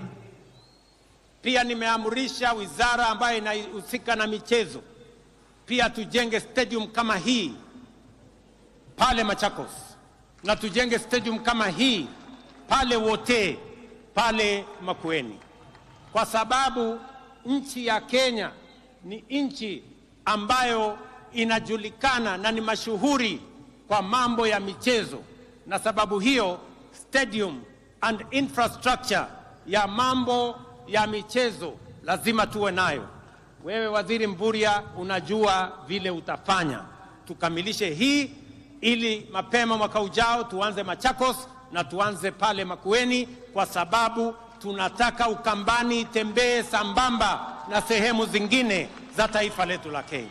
Pia nimeamrisha wizara ambayo inahusika na michezo pia tujenge stadium kama hii pale Machakos, na tujenge stadium kama hii pale Wote, pale Makueni, kwa sababu nchi ya Kenya ni nchi ambayo inajulikana na ni mashuhuri kwa mambo ya michezo, na sababu hiyo stadium and infrastructure ya mambo ya michezo lazima tuwe nayo. Wewe Waziri Mvurya, unajua vile utafanya tukamilishe hii, ili mapema mwaka ujao tuanze Machakos na tuanze pale Makueni, kwa sababu tunataka Ukambani itembee sambamba na sehemu zingine za taifa letu la Kenya.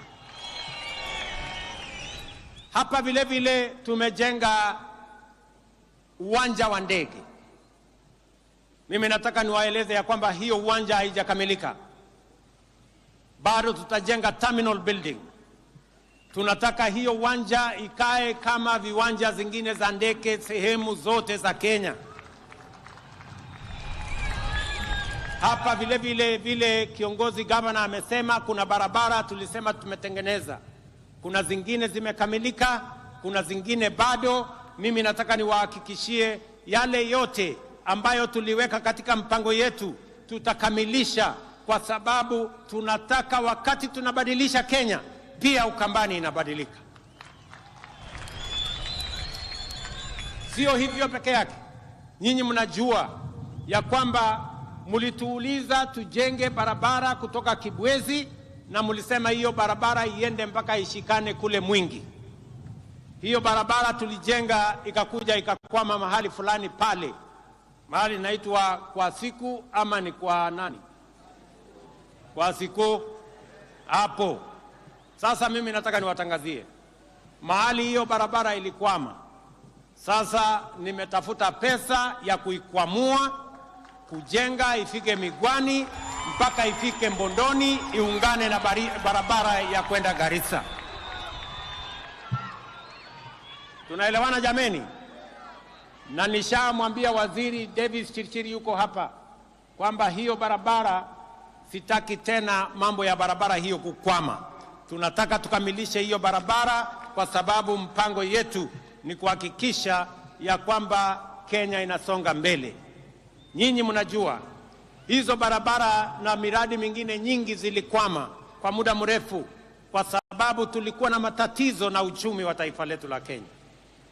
Hapa vile vile tumejenga uwanja wa ndege. Mimi nataka niwaeleze ya kwamba hiyo uwanja haijakamilika. Bado tutajenga terminal building. Tunataka hiyo uwanja ikae kama viwanja zingine za ndege sehemu zote za Kenya. Hapa vile kiongozi gavana amesema kuna barabara tulisema tumetengeneza. Kuna zingine zimekamilika, kuna zingine bado. Mimi nataka niwahakikishie yale yote ambayo tuliweka katika mpango yetu tutakamilisha, kwa sababu tunataka wakati tunabadilisha Kenya pia Ukambani inabadilika. Sio hivyo peke yake. Nyinyi mnajua ya kwamba mulituuliza tujenge barabara kutoka Kibwezi, na mulisema hiyo barabara iende mpaka ishikane kule Mwingi. Hiyo barabara tulijenga ikakuja ikakwama mahali fulani pale. Mahali naitwa kwa siku ama ni kwa nani? Kwa siku hapo. Sasa mimi nataka niwatangazie mahali hiyo barabara ilikwama. Sasa nimetafuta pesa ya kuikwamua, kujenga ifike Migwani mpaka ifike Mbondoni, iungane na barabara ya kwenda Garissa. Tunaelewana jameni? Na nishamwambia Waziri Davis Chirchiri yuko hapa kwamba hiyo barabara sitaki tena mambo ya barabara hiyo kukwama. Tunataka tukamilishe hiyo barabara, kwa sababu mpango yetu ni kuhakikisha ya kwamba Kenya inasonga mbele. Nyinyi mnajua hizo barabara na miradi mingine nyingi zilikwama kwa muda mrefu kwa sababu tulikuwa na matatizo na uchumi wa taifa letu la Kenya.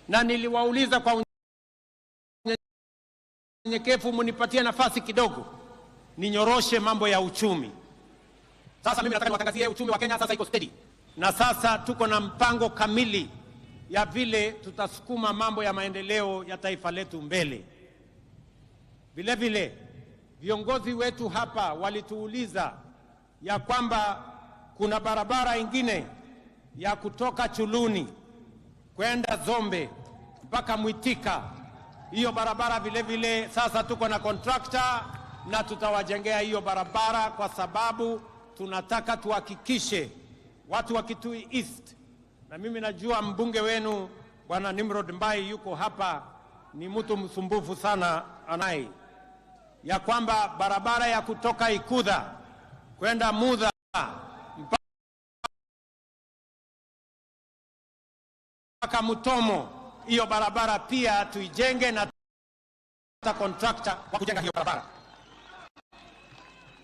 Na niliwauliza kwa unyenyekevu, munipatie nafasi kidogo ninyoroshe mambo ya uchumi. Sasa mimi nataka niwatangazie uchumi wa Kenya sasa iko steady. Na sasa tuko na mpango kamili ya vile tutasukuma mambo ya maendeleo ya taifa letu mbele. Vile vile viongozi wetu hapa walituuliza ya kwamba kuna barabara ingine ya kutoka Chuluni kwenda Zombe mpaka Mwitika. Hiyo barabara vile vile sasa tuko na contractor na tutawajengea hiyo barabara, kwa sababu tunataka tuhakikishe watu wa Kitui East, na mimi najua mbunge wenu Bwana Nimrod Mbai yuko hapa, ni mtu msumbufu sana anai, ya kwamba barabara ya kutoka Ikudha kwenda Mudha mpaka Mutomo, hiyo barabara pia tuijenge na contractor wa kujenga hiyo barabara.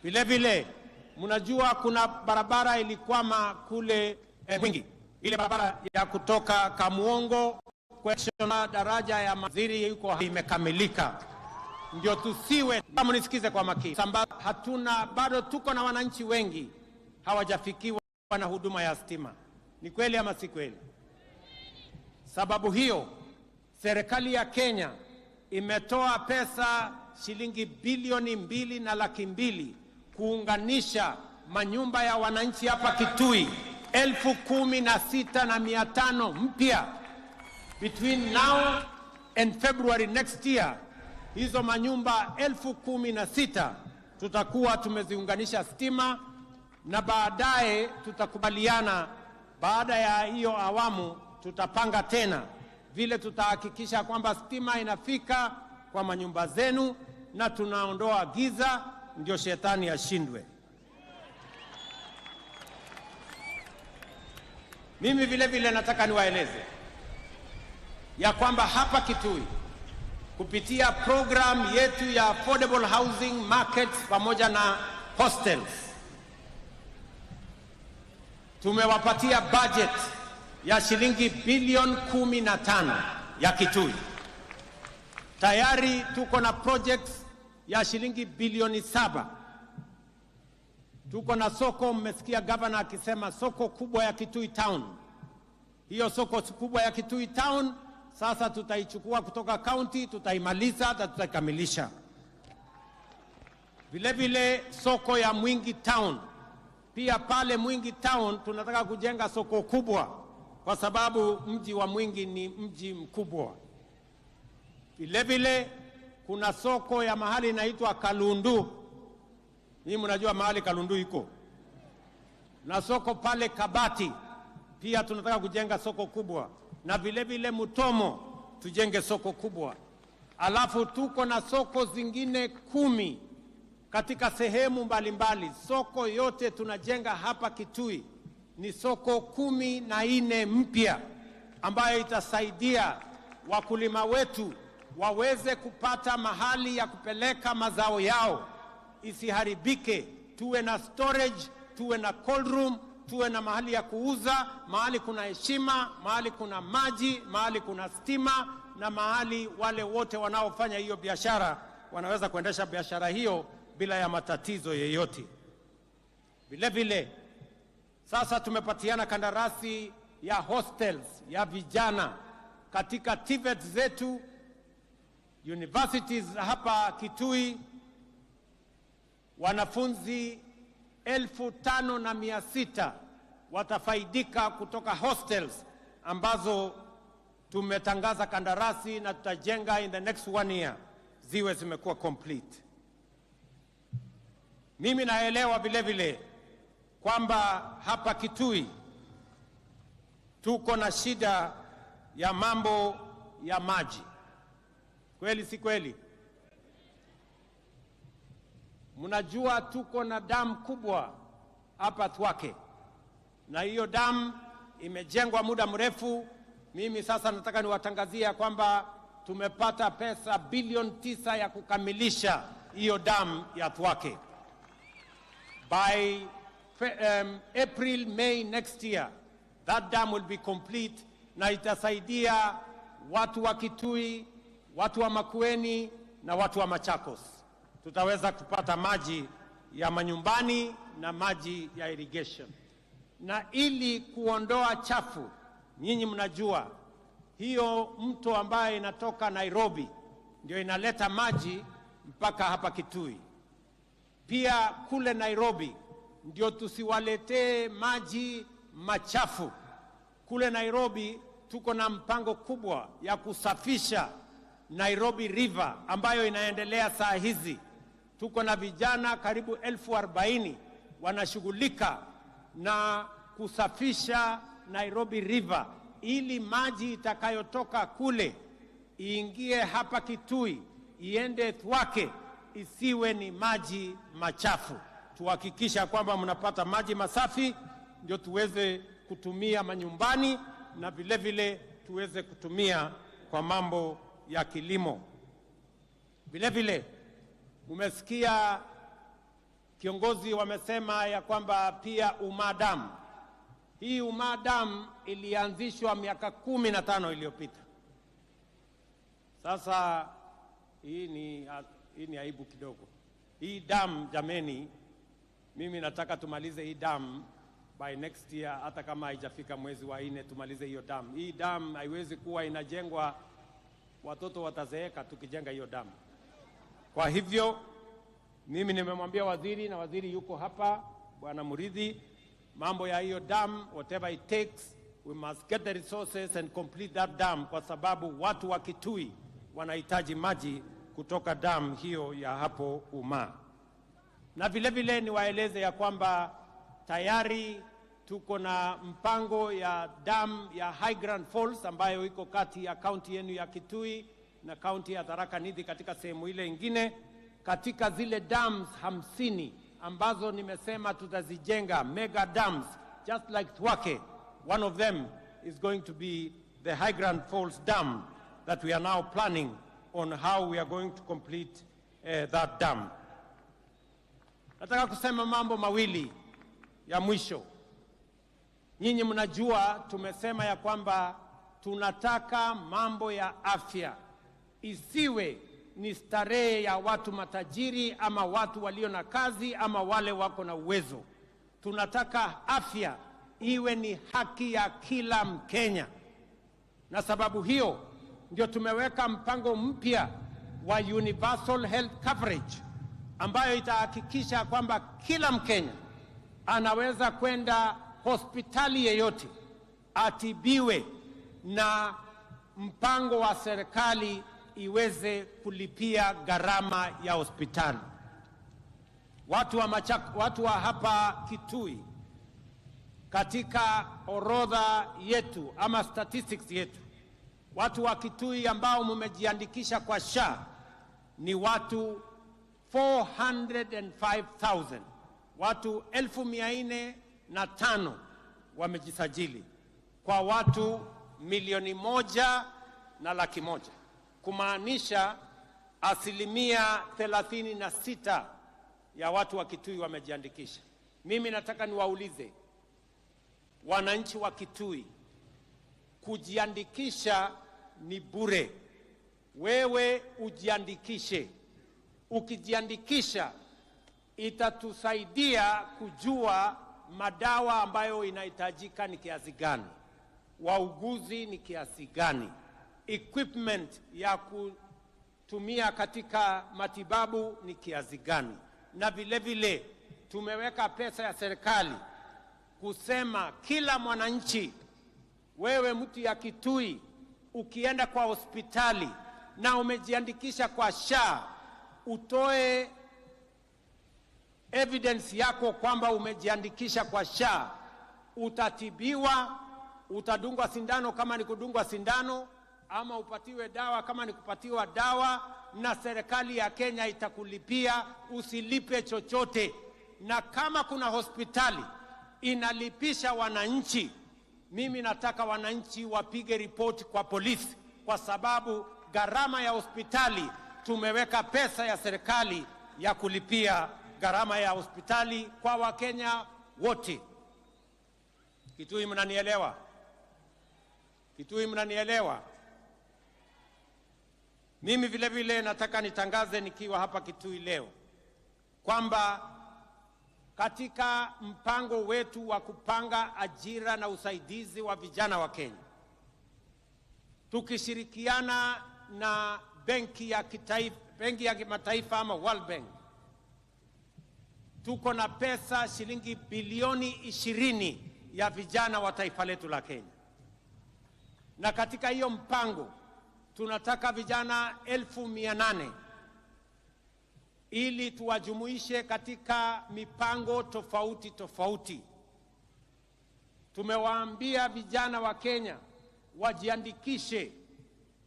Vile vile mnajua kuna barabara ilikwama kule Mwingi, ile barabara ya kutoka Kamuongo kwenda daraja ya Maziri yuko imekamilika. Ndio tusiwe, kama nisikize kwa makini, hatuna bado, tuko na wananchi wengi hawajafikiwa na huduma ya stima. Ni kweli ama si kweli? Sababu hiyo serikali ya Kenya imetoa pesa shilingi bilioni 2.2 kuunganisha manyumba ya wananchi hapa Kitui 16,500 mpya between now and February next year. Hizo manyumba 16,000 tutakuwa tumeziunganisha stima, na baadaye tutakubaliana, baada ya hiyo awamu tutapanga tena vile tutahakikisha kwamba stima inafika kwa manyumba zenu na tunaondoa giza, ndio shetani ashindwe. Mimi vile vile nataka niwaeleze ya kwamba hapa Kitui kupitia program yetu ya affordable housing markets pamoja na hostels tumewapatia budget ya shilingi bilioni 15 ya Kitui. Tayari tuko na projects ya shilingi bilioni 7. Tuko na soko, mmesikia governor akisema soko kubwa ya Kitui Town. Hiyo soko kubwa ya Kitui Town sasa tutaichukua kutoka county, tutaimaliza na tutaikamilisha. Vile vile soko ya Mwingi Town, pia pale Mwingi Town tunataka kujenga soko kubwa, kwa sababu mji wa Mwingi ni mji mkubwa. Vile vile kuna soko ya mahali inaitwa Kalundu. Ni mnajua mahali Kalundu iko. Na soko pale Kabati pia tunataka kujenga soko kubwa, na vile vile Mutomo tujenge soko kubwa. Alafu tuko na soko zingine 10 katika sehemu mbalimbali. Soko yote tunajenga hapa Kitui ni soko 14 mpya, ambayo itasaidia wakulima wetu waweze kupata mahali ya kupeleka mazao yao isiharibike. Tuwe na storage, tuwe na cold room, tuwe na mahali ya kuuza, mahali kuna heshima, mahali kuna maji, mahali kuna stima, na mahali wale wote wanaofanya hiyo biashara wanaweza kuendesha biashara hiyo bila ya matatizo yeyote. Vile vile sasa tumepatiana kandarasi ya hostels ya vijana katika TVET zetu, universities hapa Kitui. Wanafunzi 5,600 watafaidika kutoka hostels ambazo tumetangaza kandarasi na tutajenga in the next 1 year ziwe zimekuwa complete. Mimi naelewa vile vile kwamba hapa Kitui tuko na shida ya mambo ya maji. Kweli si kweli? Mnajua tuko na damu kubwa hapa Thwake, na hiyo damu imejengwa muda mrefu. Mimi sasa nataka niwatangazia kwamba tumepata pesa bilioni 9 ya kukamilisha hiyo damu ya Thwake. By April, May next year, that dam will be complete, na itasaidia watu wa Kitui, watu wa Makueni na watu wa Machakos. Tutaweza kupata maji ya manyumbani na maji ya irrigation. Na ili kuondoa chafu, nyinyi mnajua hiyo mto ambaye inatoka Nairobi ndio inaleta maji mpaka hapa Kitui. Pia kule Nairobi ndio tusiwaletee maji machafu. Kule Nairobi tuko na mpango kubwa ya kusafisha Nairobi River ambayo inaendelea saa hizi. tuko na vijana karibu 40,000 wanashughulika na kusafisha Nairobi River ili maji itakayotoka kule iingie hapa Kitui, iende Thwake, isiwe ni maji machafu. Tuhakikisha kwamba mnapata maji masafi ndio tuweze kutumia manyumbani na vile vile tuweze kutumia kwa mambo ya kilimo. Vile vile umesikia kiongozi wamesema ya kwamba pia Umadam. Hii Umadam ilianzishwa miaka 15 iliyopita. Sasa hii ni aibu kidogo. Hii dam jameni, mimi nataka tumalize hii dam by next year, hata kama haijafika mwezi wa 4 tumalize hiyo dam. Hii dam haiwezi kuwa inajengwa, watoto watazeeka tukijenga hiyo dam. Kwa hivyo mimi nimemwambia waziri, na waziri yuko hapa, Bwana Muridhi, mambo ya hiyo dam, whatever it takes, we must get the resources and complete that dam, kwa sababu watu wa Kitui wanahitaji maji kutoka dam hiyo ya hapo Uma. Na vile vile niwaeleze ya kwamba tayari tuko na mpango ya dam ya High Grand Falls ambayo iko kati ya kaunti yenu ya Kitui na kaunti ya Tharaka Nithi katika sehemu ile ingine. Katika zile dams 50 ambazo nimesema tutazijenga, mega dams just like Thwake, one of them is going to be the High Grand Falls Dam that we are now planning on how we are going to complete that dam. Nataka kusema mambo mawili ya mwisho. Nyinyi mnajua tumesema ya kwamba tunataka mambo ya afya isiwe ni starehe ya watu matajiri ama watu walio na kazi ama wale wako na uwezo. Tunataka afya iwe ni haki ya kila Mkenya. Na sababu hiyo ndio tumeweka mpango mpya wa universal health coverage ambayo itahakikisha kwamba kila Mkenya anaweza kwenda hospitali yeyote atibiwe na mpango wa serikali iweze kulipia gharama ya hospitali. Watu wa hapa Kitui katika orodha yetu ama statistics yetu, watu wa Kitui ambao mumejiandikisha kwa SHA ni watu 405,000. Watu 405,000 wamejisajili kwa watu 1,100,000, kumaanisha 36% ya watu wa Kitui wamejiandikisha. Mimi nataka niwaulize wananchi wa Kitui, kujiandikisha ni bure. Wewe ujiandikishe. Ukijiandikisha itatusaidia kujua madawa ambayo inahitajika ni kiasi gani, wauguzi ni kiasi gani, equipment ya kutumia katika matibabu ni kiasi gani. Na vile vile tumeweka pesa ya serikali kusema kila mwananchi, wewe mtu ya Kitui, ukienda kwa hospitali na umejiandikisha kwa SHA, utoe evidence yako kwamba umejiandikisha kwa SHA, utatibiwa, utadungwa sindano kama ni kudungwa sindano, ama upatiwe dawa kama ni kupatiwa dawa, na serikali ya Kenya itakulipia, usilipe chochote. Na kama kuna hospitali inalipisha wananchi, mimi nataka wananchi wapige ripoti kwa polisi, kwa sababu gharama ya hospitali tumeweka pesa ya serikali ya kulipia gharama ya hospitali kwa Wakenya wote. Kitui mnanielewa? Kitui mnanielewa? Mimi vile vile nataka nitangaze nikiwa hapa Kitui leo kwamba katika mpango wetu wa kupanga ajira na usaidizi wa vijana wa Kenya, tukishirikiana na benki ya kimataifa ama World Bank, tuko na pesa shilingi bilioni 20 ya vijana wa taifa letu la Kenya. Na katika hiyo mpango tunataka vijana 800,000 ili tuwajumuishe katika mipango tofauti tofauti. Tumewaambia vijana wa Kenya wajiandikishe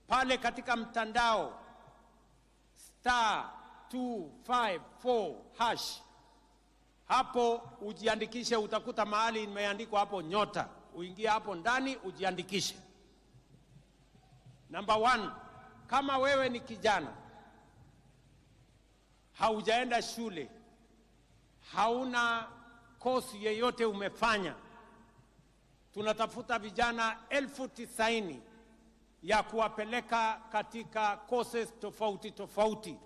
pale katika mtandao *254#. Hapo ujiandikishe, utakuta mahali imeandikwa hapo nyota. Uingie hapo ndani ujiandikishe. Number 1, kama wewe ni kijana, haujaenda shule, hauna kosi yeyote umefanya, tunatafuta vijana 90,000 ya kuwapeleka katika courses tofauti tofauti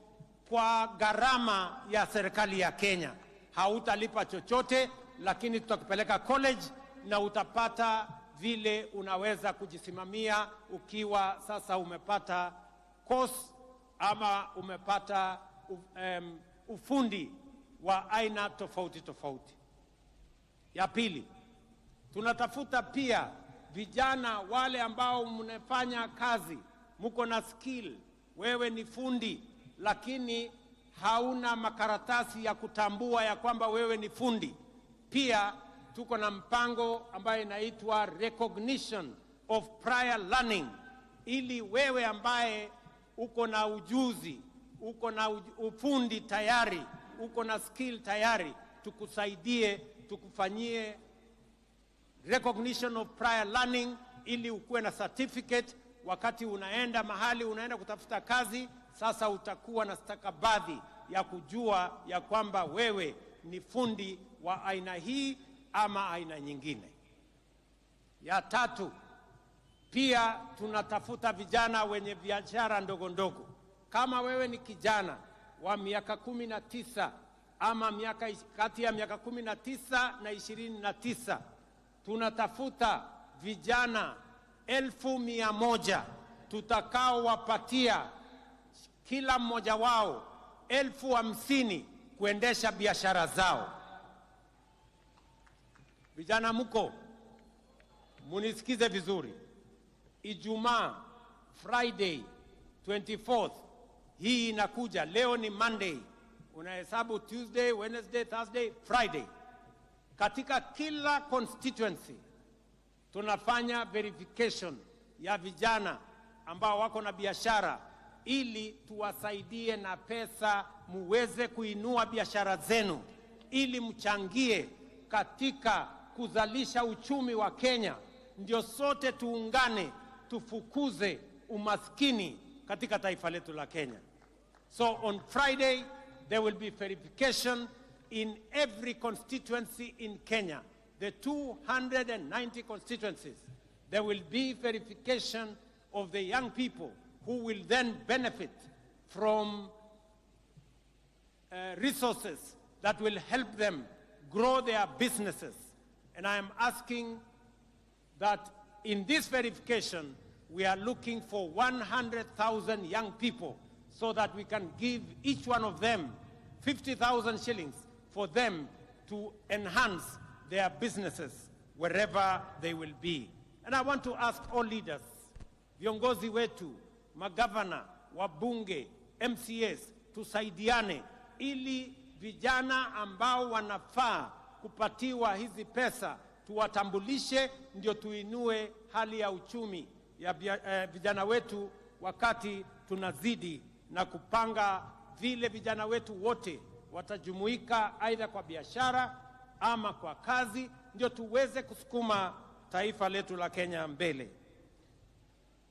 kwa gharama ya serikali ya Kenya. Hautalipa chochote, lakini tutakupeleka college na utapata vile unaweza kujisimamia ukiwa sasa umepata course ama umepata ufundi wa aina tofauti tofauti. Ya pili, tunatafuta pia vijana wale ambao mnafanya kazi, mko na skill, wewe ni fundi lakini hauna makaratasi ya kutambua ya kwamba wewe ni fundi. Pia tuko na mpango ambayo inaitwa recognition of prior learning, ili wewe ambaye uko na ujuzi, uko na ufundi tayari, uko na skill tayari, tukusaidie, tukufanyie recognition of prior learning ili ukuwe na certificate. Wakati unaenda mahali unaenda kutafuta kazi, sasa utakuwa na stakabadhi ya kujua ya kwamba wewe ni fundi wa aina hii ama aina nyingine. Ya tatu, pia tunatafuta vijana wenye biashara ndogo ndogo. Kama wewe ni kijana wa miaka 19 ama kati ya miaka 19 na 29, tunatafuta vijana 1,100 tutakao wapatia kila mmoja wao 50,000 kuendesha biashara zao. Vijana mko, munisikize vizuri. Ijumaa, Friday 24th, hii inakuja. Leo ni Monday, unahesabu Tuesday, Wednesday, Thursday, Friday. Katika kila constituency tunafanya verification ya vijana ambao wako na biashara, ili tuwasaidie na pesa muweze kuinua biashara zenu, ili mchangie katika kuzalisha uchumi wa Kenya. Ndio sote tuungane tufukuze umaskini katika taifa letu la Kenya. So on Friday there will be verification in every constituency in Kenya. The 290 constituencies, there will be verification of the young people who will then benefit from resources that will help them grow their businesses. And I am asking that in this verification, we are looking for 100,000 young people so that we can give each one of them 50,000 shillings for them to enhance their businesses wherever they will be. And I want to ask all leaders, viongozi wetu, magavana, wabunge, MCAs, tusaidiane ili vijana ambao wanafaa kupatiwa hizi pesa tuwatambulishe, ndio tuinue hali ya uchumi ya vijana wetu, wakati tunazidi na kupanga vile vijana wetu wote watajumuika aidha kwa biashara ama kwa kazi, ndio tuweze kusukuma taifa letu la Kenya mbele.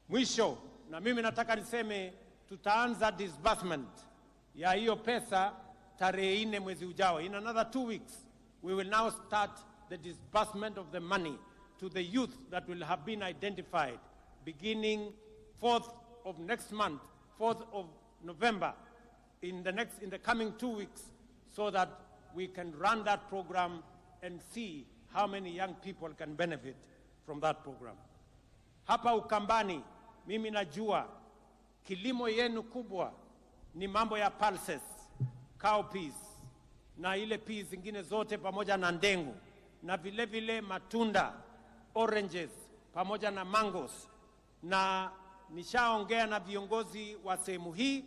Mwisho, na mimi nataka niseme tutaanza disbursement ya hiyo pesa tarehe 4 mwezi ujao. In another 2 weeks we will now start the disbursement of the money to the youth that will have been identified beginning 4th of next month, 4th of November, in the coming 2 weeks, so that we can run that program and see how many young people can benefit from that program. Hapa Ukambani, mimi najua kilimo yenu kubwa ni mambo ya pulses, cowpeas na ile peas zingine zote pamoja na ndengu, na vile vile matunda, oranges pamoja na mangoes. Na nishaongea na viongozi wa sehemu hii,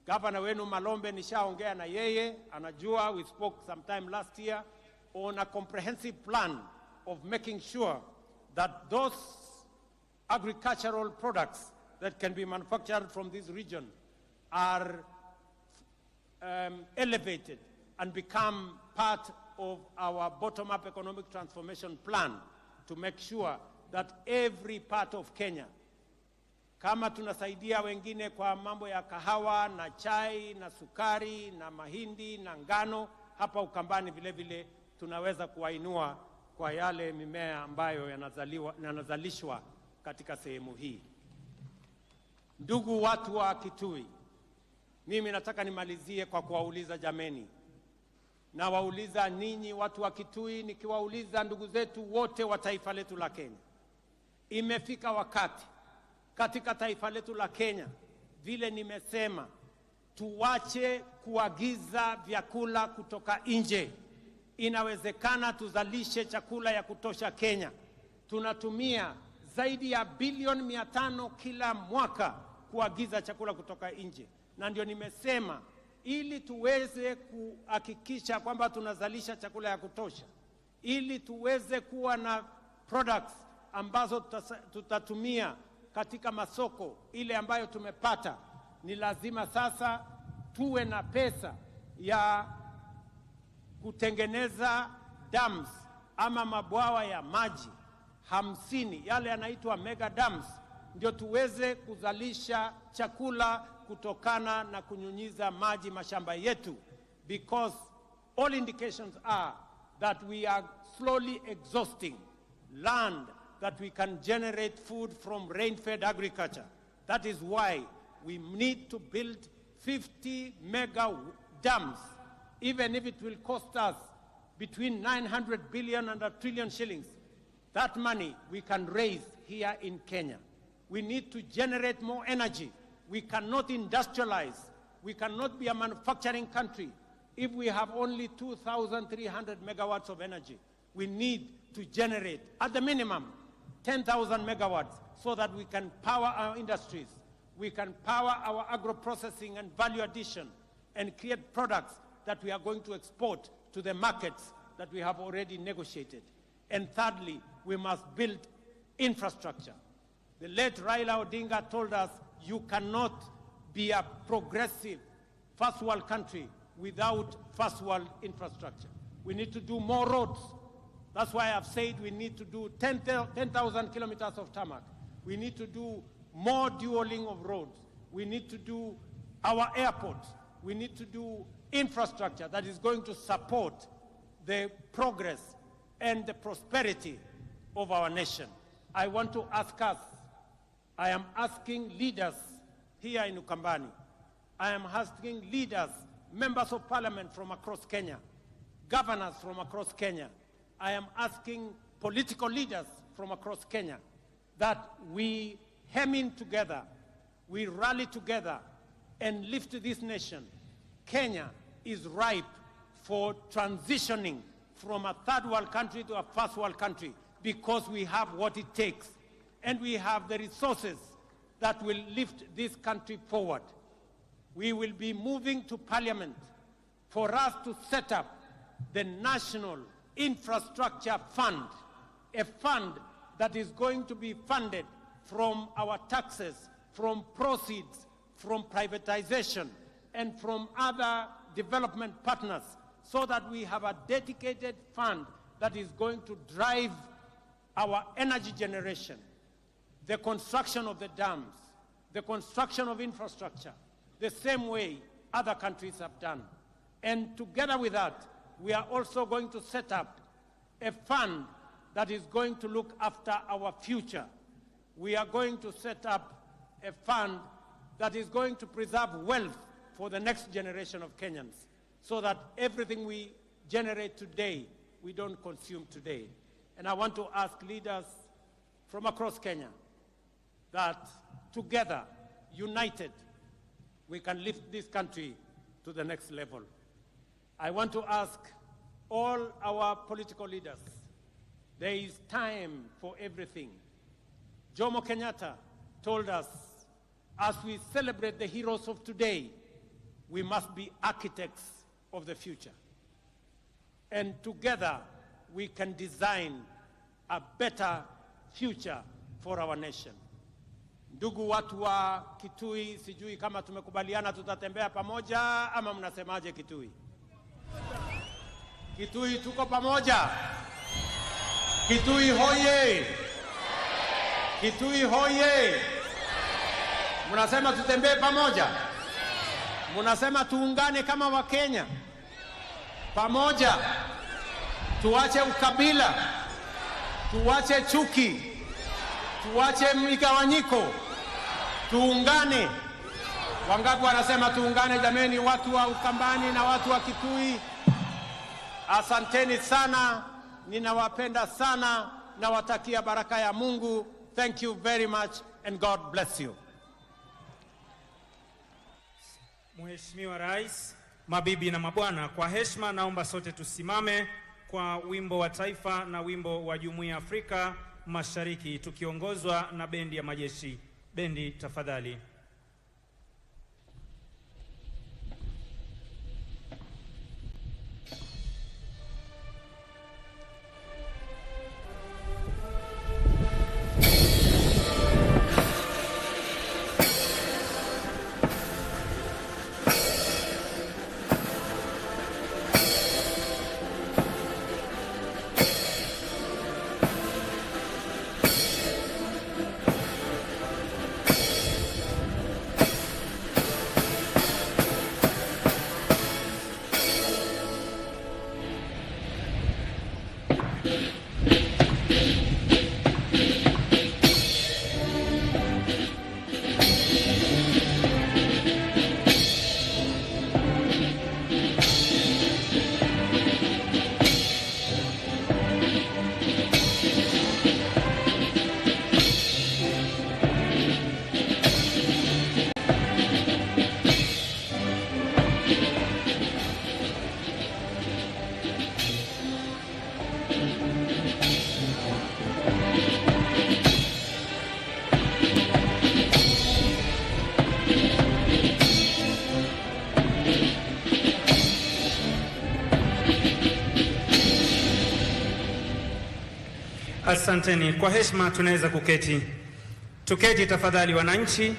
Governor wenu Malombe nishaongea na yeye, anajua, we spoke sometime last year on a comprehensive plan of making sure that those agricultural products that can be manufactured from this region are elevated and become part of our bottom-up economic transformation plan to make sure that every part of Kenya, kama tunasaidia wengine kwa mambo ya kahawa na chai na sukari na mahindi na ngano, hapa Ukambani vile vile tunaweza kuwainua kwa yale mimea ambayo yanazalishwa katika sehemu hii. Ndugu watu wa Kitui, mimi nataka nimalizie kwa kuwauliza jameni. Na wauliza ninyi watu wa Kitui, nikiwauliza ndugu zetu wote wa taifa letu la Kenya. Imefika wakati katika taifa letu la Kenya, vile nimesema, tuwache kuagiza vyakula kutoka nje. Inawezekana tuzalishe chakula ya kutosha Kenya. Tunatumia zaidi ya bilioni 500 kila mwaka kuagiza chakula kutoka nje. Na ndio nimesema, ili tuweze kuhakikisha kwamba tunazalisha chakula ya kutosha, ili tuweze kuwa na products ambazo tutatumia katika masoko ile ambayo tumepata, ni lazima sasa tuwe na pesa ya kutengeneza dams ama mabwawa ya maji 50, yale yanaitwa mega dams, ndio tuweze kuzalisha chakula kutokana na kunyunyiza maji mashamba yetu, because all indications are that we are slowly exhausting land that we can generate food from rain-fed agriculture. That is why we need to build 50 mega dams, even if it will cost us between 900 billion and 1 trillion shillings. That money we can raise here in Kenya. We need to generate more energy. We cannot industrialize. We cannot be a manufacturing country if we have only 2,300 megawatts of energy. We need to generate, at the minimum, 10,000 megawatts so that we can power our industries. We can power our agro-processing and value addition and create products that we are going to export to the markets that we have already negotiated. And thirdly, we must build infrastructure. The late Raila Odinga told us, you cannot be a progressive first world country without first world infrastructure. We need to do more roads. That's why I've said we need to do 10,000 kilometers of tarmac. We need to do more dualing of roads. We need to do our airports. We need to do infrastructure that is going to support the progress and the prosperity of our nation. I want to ask us, I am asking leaders here in Ukambani, I am asking leaders, members of parliament from across Kenya, governors from across Kenya, I am asking political leaders from across Kenya that we hem in together, we rally together and lift this nation. Kenya is ripe for transitioning from a third world country to a first world country because we have what it takes and we have the resources that will lift this country forward. We will be moving to parliament for us to set up the National Infrastructure Fund, a fund that is going to be funded from our taxes, from proceeds, from privatization, and from other development partners, so that we have a dedicated fund that is going to drive our energy generation, the construction of the dams, the construction of infrastructure, the same way other countries have done. And together with that, we are also going to set up a fund that is going to look after our future. We are going to set up a fund that is going to preserve wealth for the next generation of Kenyans, so that everything we generate today, we don't consume today. And I want to ask leaders from across Kenya that together, united, we can lift this country to the next level. I want to ask all our political leaders, there is time for everything. Jomo Kenyatta told us, as we celebrate the heroes of today, we must be architects of the future. And together we can design a better future for our nation. Ndugu watu wa Kitui, sijui kama tumekubaliana tutatembea pamoja ama mnasemaje Kitui? Kitui tuko pamoja. Kitui hoye. Kitui hoye. Mnasema tutembee pamoja. Mnasema tuungane kama Wakenya. Pamoja. Tuache ukabila. Tuache chuki. Tuache migawanyiko. Tuungane. Wangapi wanasema tuungane jameni, watu wa Ukambani na watu wa Kitui? Asanteni sana. Ninawapenda sana. Nawatakia baraka ya Mungu. Thank you very much and God bless you. Mheshimiwa Rais, mabibi na mabwana, kwa heshima naomba sote tusimame kwa wimbo wa taifa na wimbo wa Jumuiya ya Afrika Mashariki tukiongozwa na bendi ya majeshi. Bendi tafadhali. Asanteni. Kwa heshima tunaweza kuketi. Tuketi tafadhali wananchi.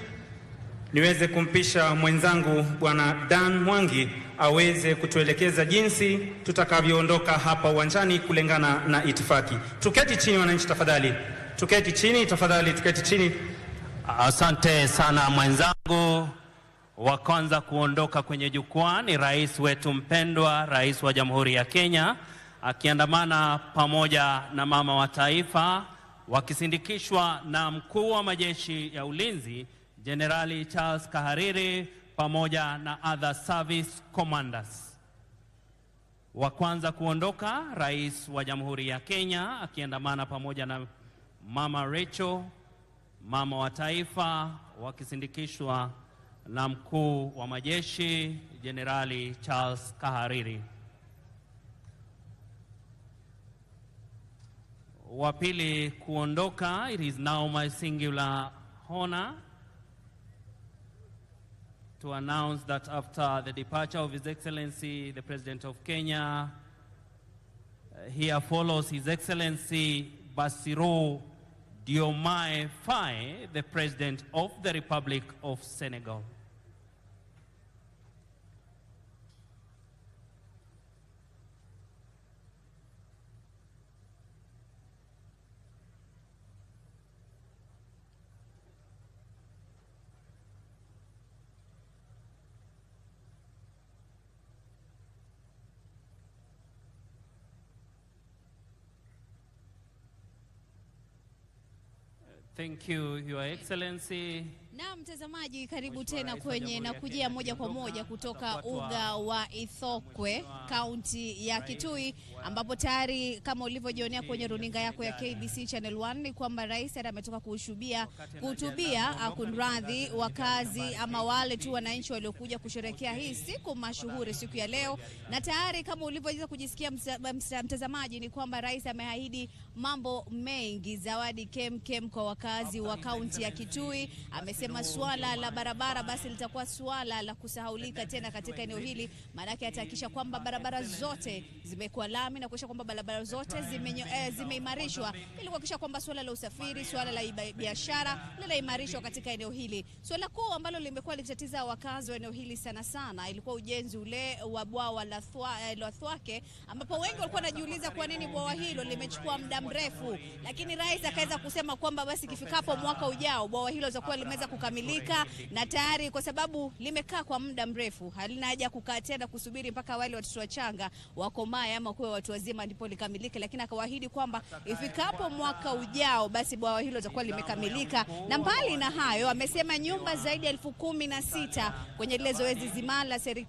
Niweze kumpisha mwenzangu Bwana Dan Mwangi aweze kutuelekeza jinsi tutakavyoondoka hapa uwanjani kulingana na itifaki. Tuketi chini wananchi tafadhali. Tuketi chini tafadhali, tuketi chini. Asante sana mwenzangu. Wa kwanza kuondoka kwenye jukwaa ni rais wetu mpendwa, rais wa Jamhuri ya Kenya, akiandamana pamoja na mama wa taifa, wakisindikishwa na mkuu wa majeshi ya ulinzi Generali Charles Kahariri pamoja na other service commanders. Wa kwanza kuondoka rais wa Jamhuri ya Kenya akiandamana pamoja na mama Rachel, mama wa taifa, wakisindikishwa na mkuu wa majeshi Generali Charles Kahariri. Wa pili kuondoka, it is now my singular honor to announce that after the departure of His Excellency the President of Kenya, here follows His Excellency Bassirou Diomaye Faye, the President of the Republic of Senegal. Thank you, Your Excellency. Na mtazamaji, karibu tena kwenye na kujia moja kwa moja kutoka uga wa Ithokwe, kaunti ya Kitui, ambapo tayari kama ulivyojionea kwenye runinga yako ya KBC Channel 1 ni kwamba rais ametoka kuhutubia kunradhi wakazi ama wale tu wananchi waliokuja kusherehekea hii siku mashuhuri siku ya leo. Na tayari kama ulivyoweza kujisikia mtazamaji ni kwamba rais ameahidi mambo mengi, zawadi kem kwa wakazi wa kaunti ya Kitui. Amesema Amesema suala la barabara basi litakuwa suala la kusahaulika tena katika eneo hili, maana yake atahakikisha kwamba barabara zote zimekuwa lami na kuhakikisha kwamba barabara zote zimeimarishwa ili kuhakikisha kwamba suala la usafiri, suala la biashara linaimarishwa katika eneo hili. Suala kuu ambalo limekuwa likitatiza wakazi wa eneo hili sana ilikuwa ujenzi ule wa bwawa la Thwake, ambapo wengi walikuwa wanajiuliza kwa nini bwawa hilo limechukua muda mrefu, lakini rais akaweza kusema kwamba basi kifikapo mwaka ujao bwawa hilo litakuwa limeweza kukamilika na tayari, kwa sababu limekaa kwa muda mrefu. Halina haja kukaa tena kusubiri mpaka wale watoto wachanga wakomae ama kuwe watu wazima ndipo likamilike, lakini akawaahidi kwamba ifikapo mwaka ujao basi bwawa hilo litakuwa limekamilika. Na mbali na hayo, amesema nyumba zaidi ya 16,000 kwenye ile zoezi zima la serikali